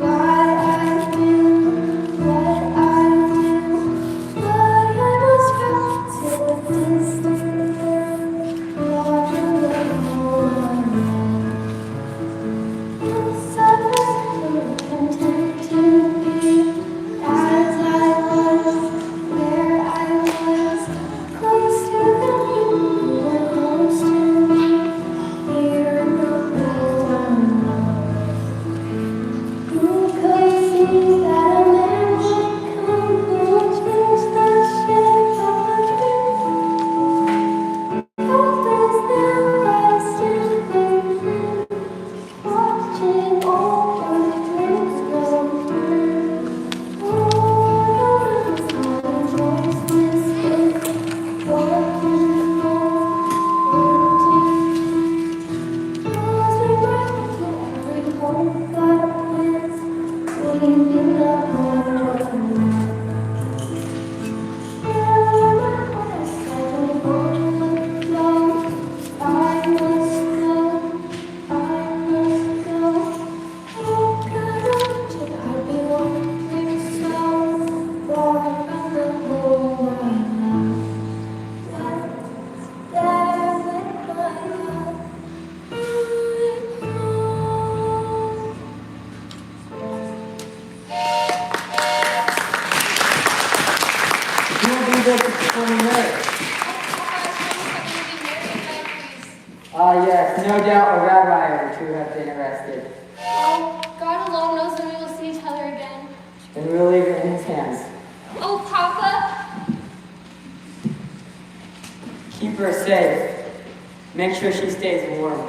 Why Ah, yes, no doubt a rabbi or two have been arrested. Oh, God alone knows when we will see each other again. And we'll leave it in his hands. Oh, Papa! Keep her safe. Make sure she stays warm.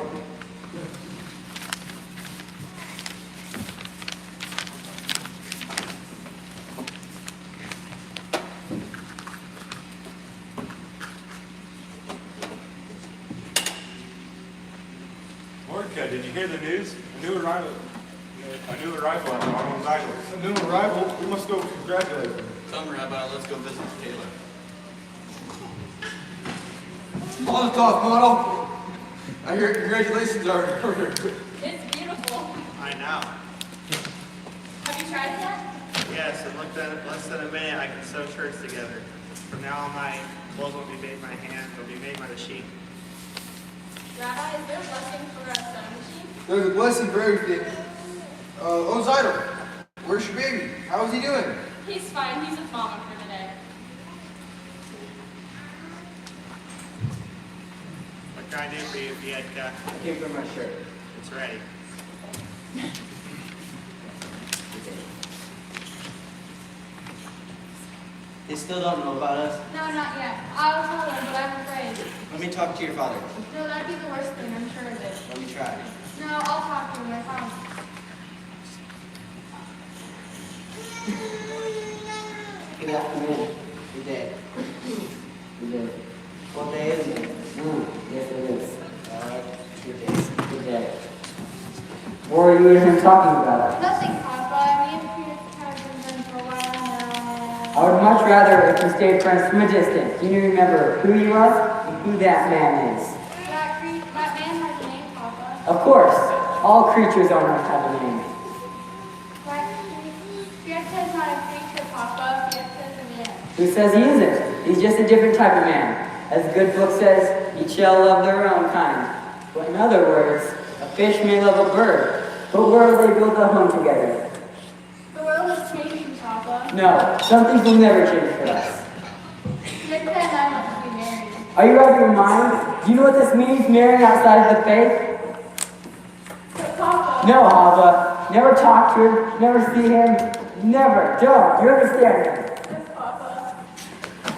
Mordecai, did you hear the news? A new arrival at Arnold's Idol. A new arrival? We must go congratulate them. Come, Rabbi, let's go visit Taylor. On the top, model. I hear congratulations are in order. It's beautiful. I know. Have you tried it yet? Yes, in less than a minute I can sew shirts together. From now on my clothes won't be made by hand, they'll be made by the sheep. Rabbi, is there a blessing for a sewing machine? There's a blessing for everything. Ozidal, where's your baby? How is he doing? He's fine. He's with Mama for the day. What can I do for you, Biedka? Give her my shirt. It's ready. They still don't know about us. No, not yet. I'll tell them, but I'm afraid. Let me talk to your father. No, that'd be the worst thing, I'm sure of it. Let me try. No, I'll talk to him, I promise. Good afternoon. Good day. Good day. What day is it? Yes, it is. Good day. Good day. What were you even talking about? Nothing, Papa. Me and Peter have been friends for a while now. I would much rather if you stayed friends from a distance. You remember who you are and who that man is. That man has a name, Papa. Of course, all creatures on earth have a name. BHS not a creature, Papa. BHS is a man. Who says he isn't? He's just a different type of man. As the good book says, each shall love their own kind. But in other words, a fish may love a bird, but where will they build a home together? The world is changing, Papa. No, some things will never change for us. BHS and I want to be married. Are you out of your mind? Do you know what this means, marrying outside of the faith? But Papa. No, Hava. Never talk to him, never see him, never. Don't. You understand him? Yes, Papa.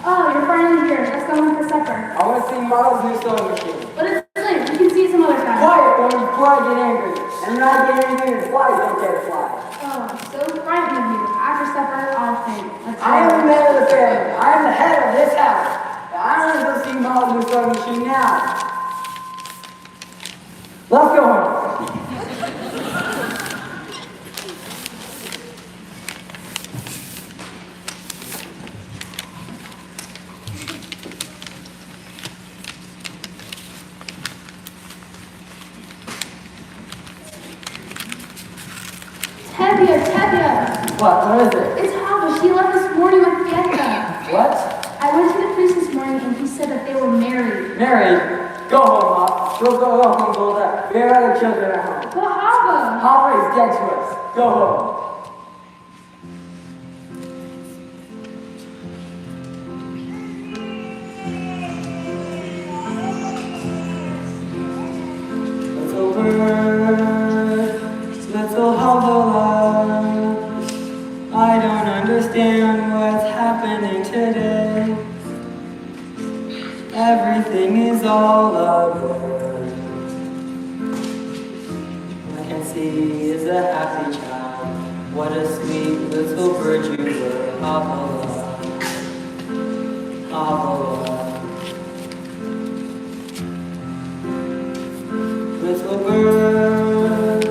Oh, you're finally here. Let's go home for supper. I want to see Marl's new sewing machine. But it's late. We can see it some other time. Quiet, woman, before I get angry. And when I get angry, the flies don't get a fly. Oh, I'm so frightened of you. After supper, I'll think. I am the man of the family. I am the head of this house. I want to go see Marl's new sewing machine now. Let's go home. Tevye. What is it? It's Hava. She left this morning with Biedka. What? I went to the priest this morning and he said that they were married. Married? Go home, Hop. Go home, Golda. We have other children at home. But Hava. Hava is dead to us. Go home. Little bird, little Hava, I don't understand what's happening today. Everything is all a blur. I can see is a happy child. What a sweet little bird you were, Hava, Hava. Little bird,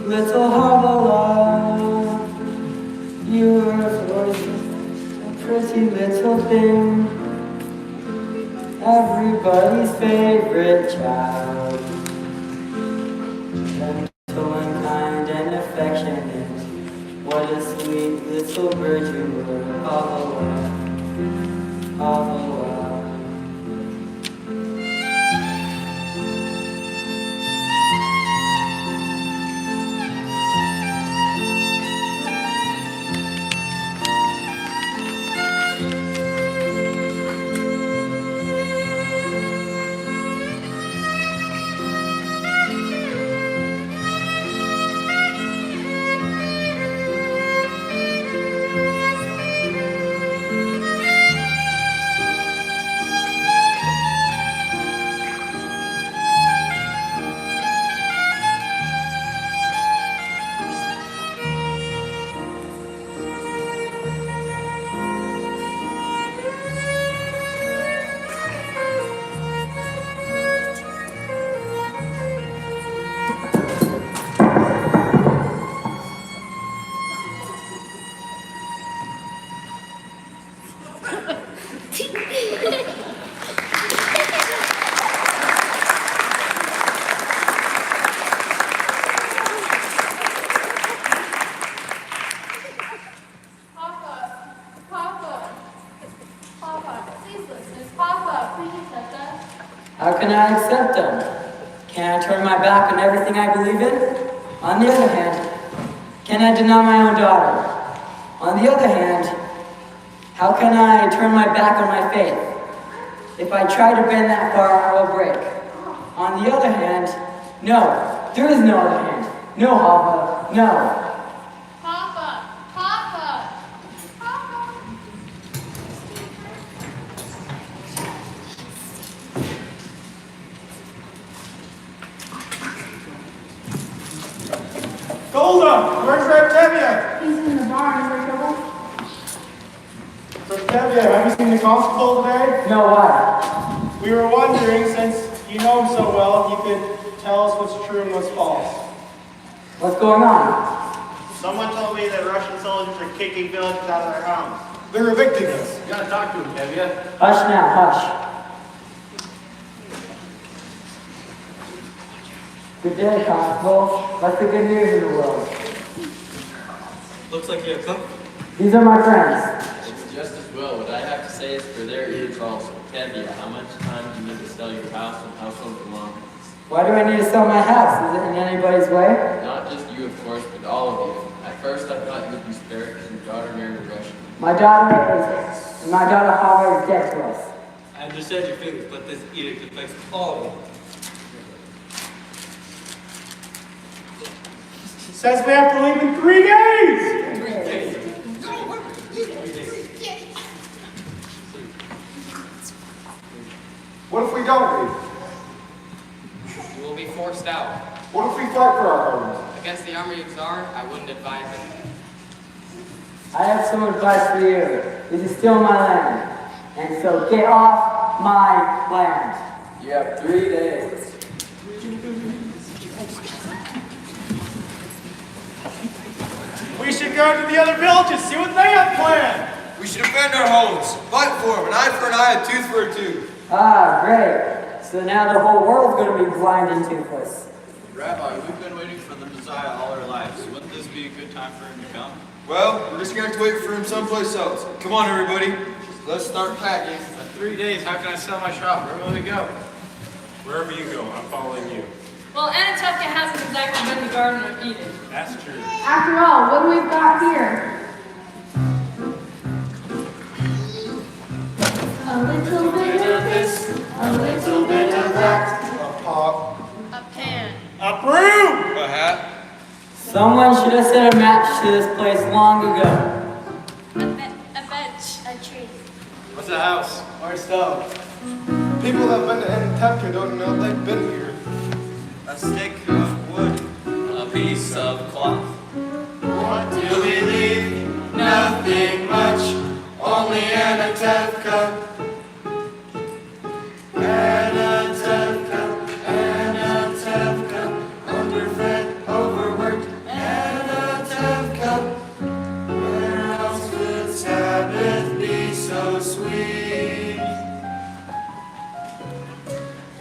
little Hava, you were a pretty little thing, everybody's favorite child. Gentle and kind and affectionate, what a sweet little bird you were, Hava, Hava. How can I accept them? Can I turn my back on everything I believe in? On the other hand, can I deny my own daughter? On the other hand, how can I turn my back on my faith? If I try to bend that far, I will break. On the other hand, no, there is no other hand. No, Hava, no. Papa! Papa! Papa! Golda, where's Revtevia? He's in the barn. Is there trouble? Revtevia, have you seen the constable today? No, why? We were wondering, since you know him so well, if you could tell us what's true and what's false. What's going on? Someone told me that Russian soldiers are kicking villagers out of their homes. They're evicting us. You gotta talk to him, Kevia. Hush now, hush. Good day, Constable. What's the good news in the world? Looks like you have company. These are my friends. It's just as well. What I have to say is for their ears also. Kevia, how much time do you need to sell your house and household belongings? Why do I need to sell my house? Is it in anybody's way? Not just you, of course, but all of you. At first, I thought you would be spared because your daughter married a Russian. My daughter Hava is dead to us. I understand your feelings, but this edict affects all of you. Says we have to leave in 3 days! What if we don't leave? You will be forced out. What if we fight for our homes? Against the army of Tsar, I wouldn't advise it. I have some advice for you. This is still my land. And so get off my land. You have 3 days. We should go to the other villages, see what they have planned. We should defend our homes. Fight for them. An eye for an eye, a tooth for a tooth. Ah, great. So now the whole world's going to be blind and toothless. Rabbi, we've been waiting for the Messiah all our lives. Wouldn't this be a good time for him to come? Well, we're just going to have to wait for him someplace else. Come on, everybody. Let's start packing. In 3 days, how can I sell my shop? Where will we go? Wherever you go, I'm following you. Well, Anatevka hasn't exactly been the Garden of Eden. That's true. After all, what do we've got here? A little bit of this, a little bit of that. A pot. A pan. A broom! A hat. Someone should have set a match to this place long ago. A bench. A tree. What's a house? Or stove. People that have been to Anatevka don't know they've been here. A stick of wood. A piece of cloth. What do we leave? Nothing much, only Anatevka. Anatevka, Anatevka, underfed, overworked, Anatevka. Where else could Sabbath be so sweet?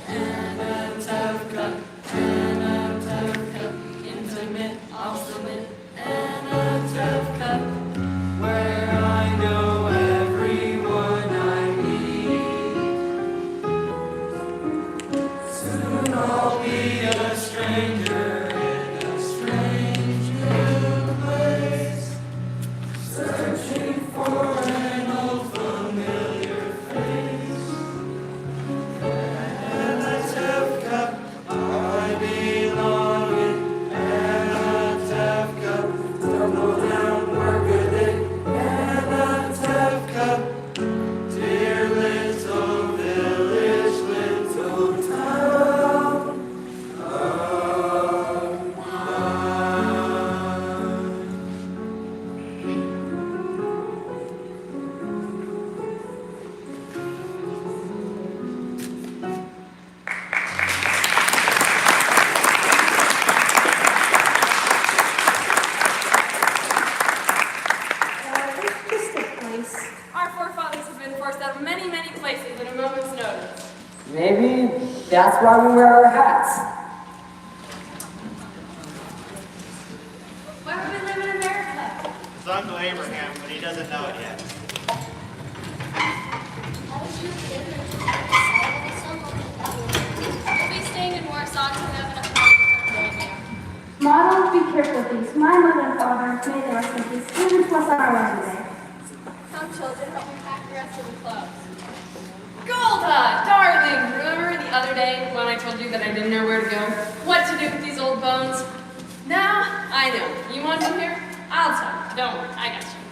Anatevka, Anatevka, intimate, obstinate, Anatevka. Where I know everyone I meet. Soon I'll be a stranger in a strange new place, searching for an old familiar face. Anatevka, I belong in Anatevka. Stumble down, work a day, Anatevka. Dear little village, little town of It's just a place. Our forefathers have been forced out of many, many places at a moment's notice. Maybe that's why we wear our hats. Where would we live in America? It's Uncle Abraham, but he doesn't know it yet. I was just in the Father, may they rest in peace. Even to us on our way today. Come, children, help me pack the rest of the clothes. Golda, darling, remember the other day when I told you that I didn't know where to go? What to do with these old bones? Now, I know. You want to hear? I'll tell you. Don't worry, I got you.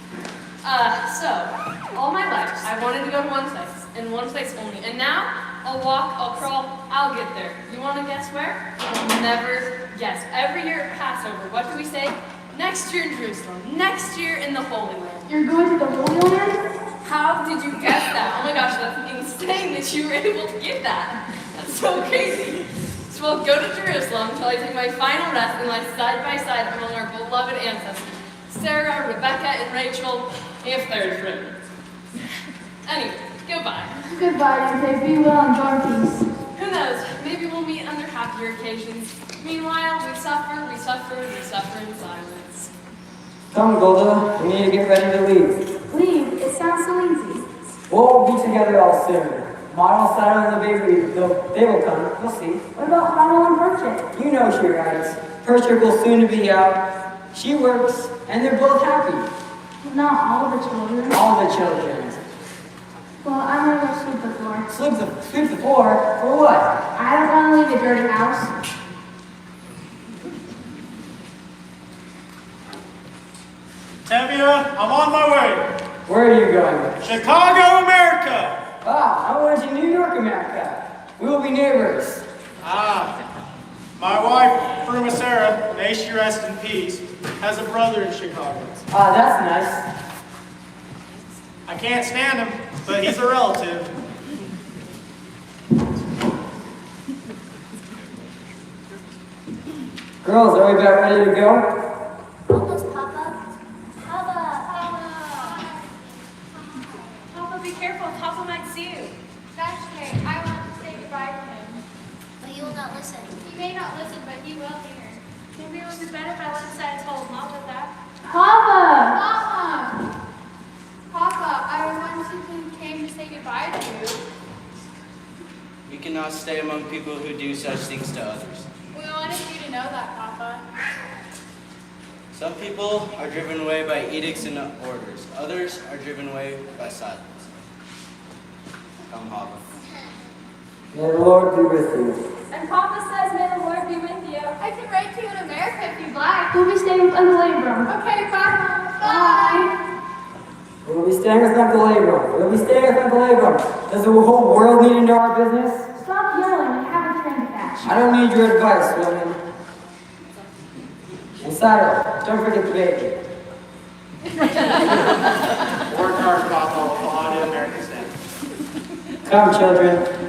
So, all my life, I wanted to go to one place, and one place only. And now, I'll walk, I'll crawl, I'll get there. You want to guess where? You'll never guess. Every year at Passover, what do we say? Next year in Jerusalem. Next year in the Holy Land. You're going to the Holy Land? How did you guess that? Oh my gosh, that's insane that you were able to get that. That's so crazy. So I'll go to Jerusalem until I take my final rest and lie side by side among our beloved ancestors, Sarah, Rebecca, and Rachel, if there's room. Anyway, goodbye. Goodbye, Dante. Be well and go in peace. Who knows? Maybe we'll meet under happier occasions. Meanwhile, we suffer, we suffer, we suffer in silence. Come, Golda. We need to get ready to leave. Leave? It sounds so easy. We'll be together all soon. Model, Saddle, and the baby, they will come. We'll see. What about Huddle and Purchase? You know she rides. Perchik will soon be out. She works, and they're both happy. Not all the children. All the children. Well, I'm gonna go sweep the floor. Sweep the floor? For what? I don't want to leave a dirty house. Tevia, I'm on my way. Where are you going? Chicago, America. Ah, I want to New York, America. We will be neighbors. My wife, Fruma Sarah, may she rest in peace, has a brother in Chicago. Ah, that's nice. I can't stand him, but he's a relative. Girls, are we about ready to go? Almost, Papa. Papa, be careful. Papa might see you. That's okay. I want to say goodbye to him. But he will not listen. He may not listen, but he will hear. Maybe it would be better if I went inside and told Mom that. Papa! Papa, I was once who came to say goodbye to you. We cannot stay among people who do such things to others. We wanted you to know that, Papa. Some people are driven away by edicts and orders. Others are driven away by silence. Come, Papa. May the Lord be with you. And Papa says, may the Lord be with you. I can write to you in America if you'd like. We'll be staying with Uncle Abram. Okay, Papa. Bye. We'll be staying with Uncle Abram. We'll be staying with Uncle Abram. Does the whole world need to know our business? Stop yelling and have a train to catch. I don't need your advice, woman. And Saddle, don't forget the baby. Work hard, Papa. We'll all do American stand. Come, children.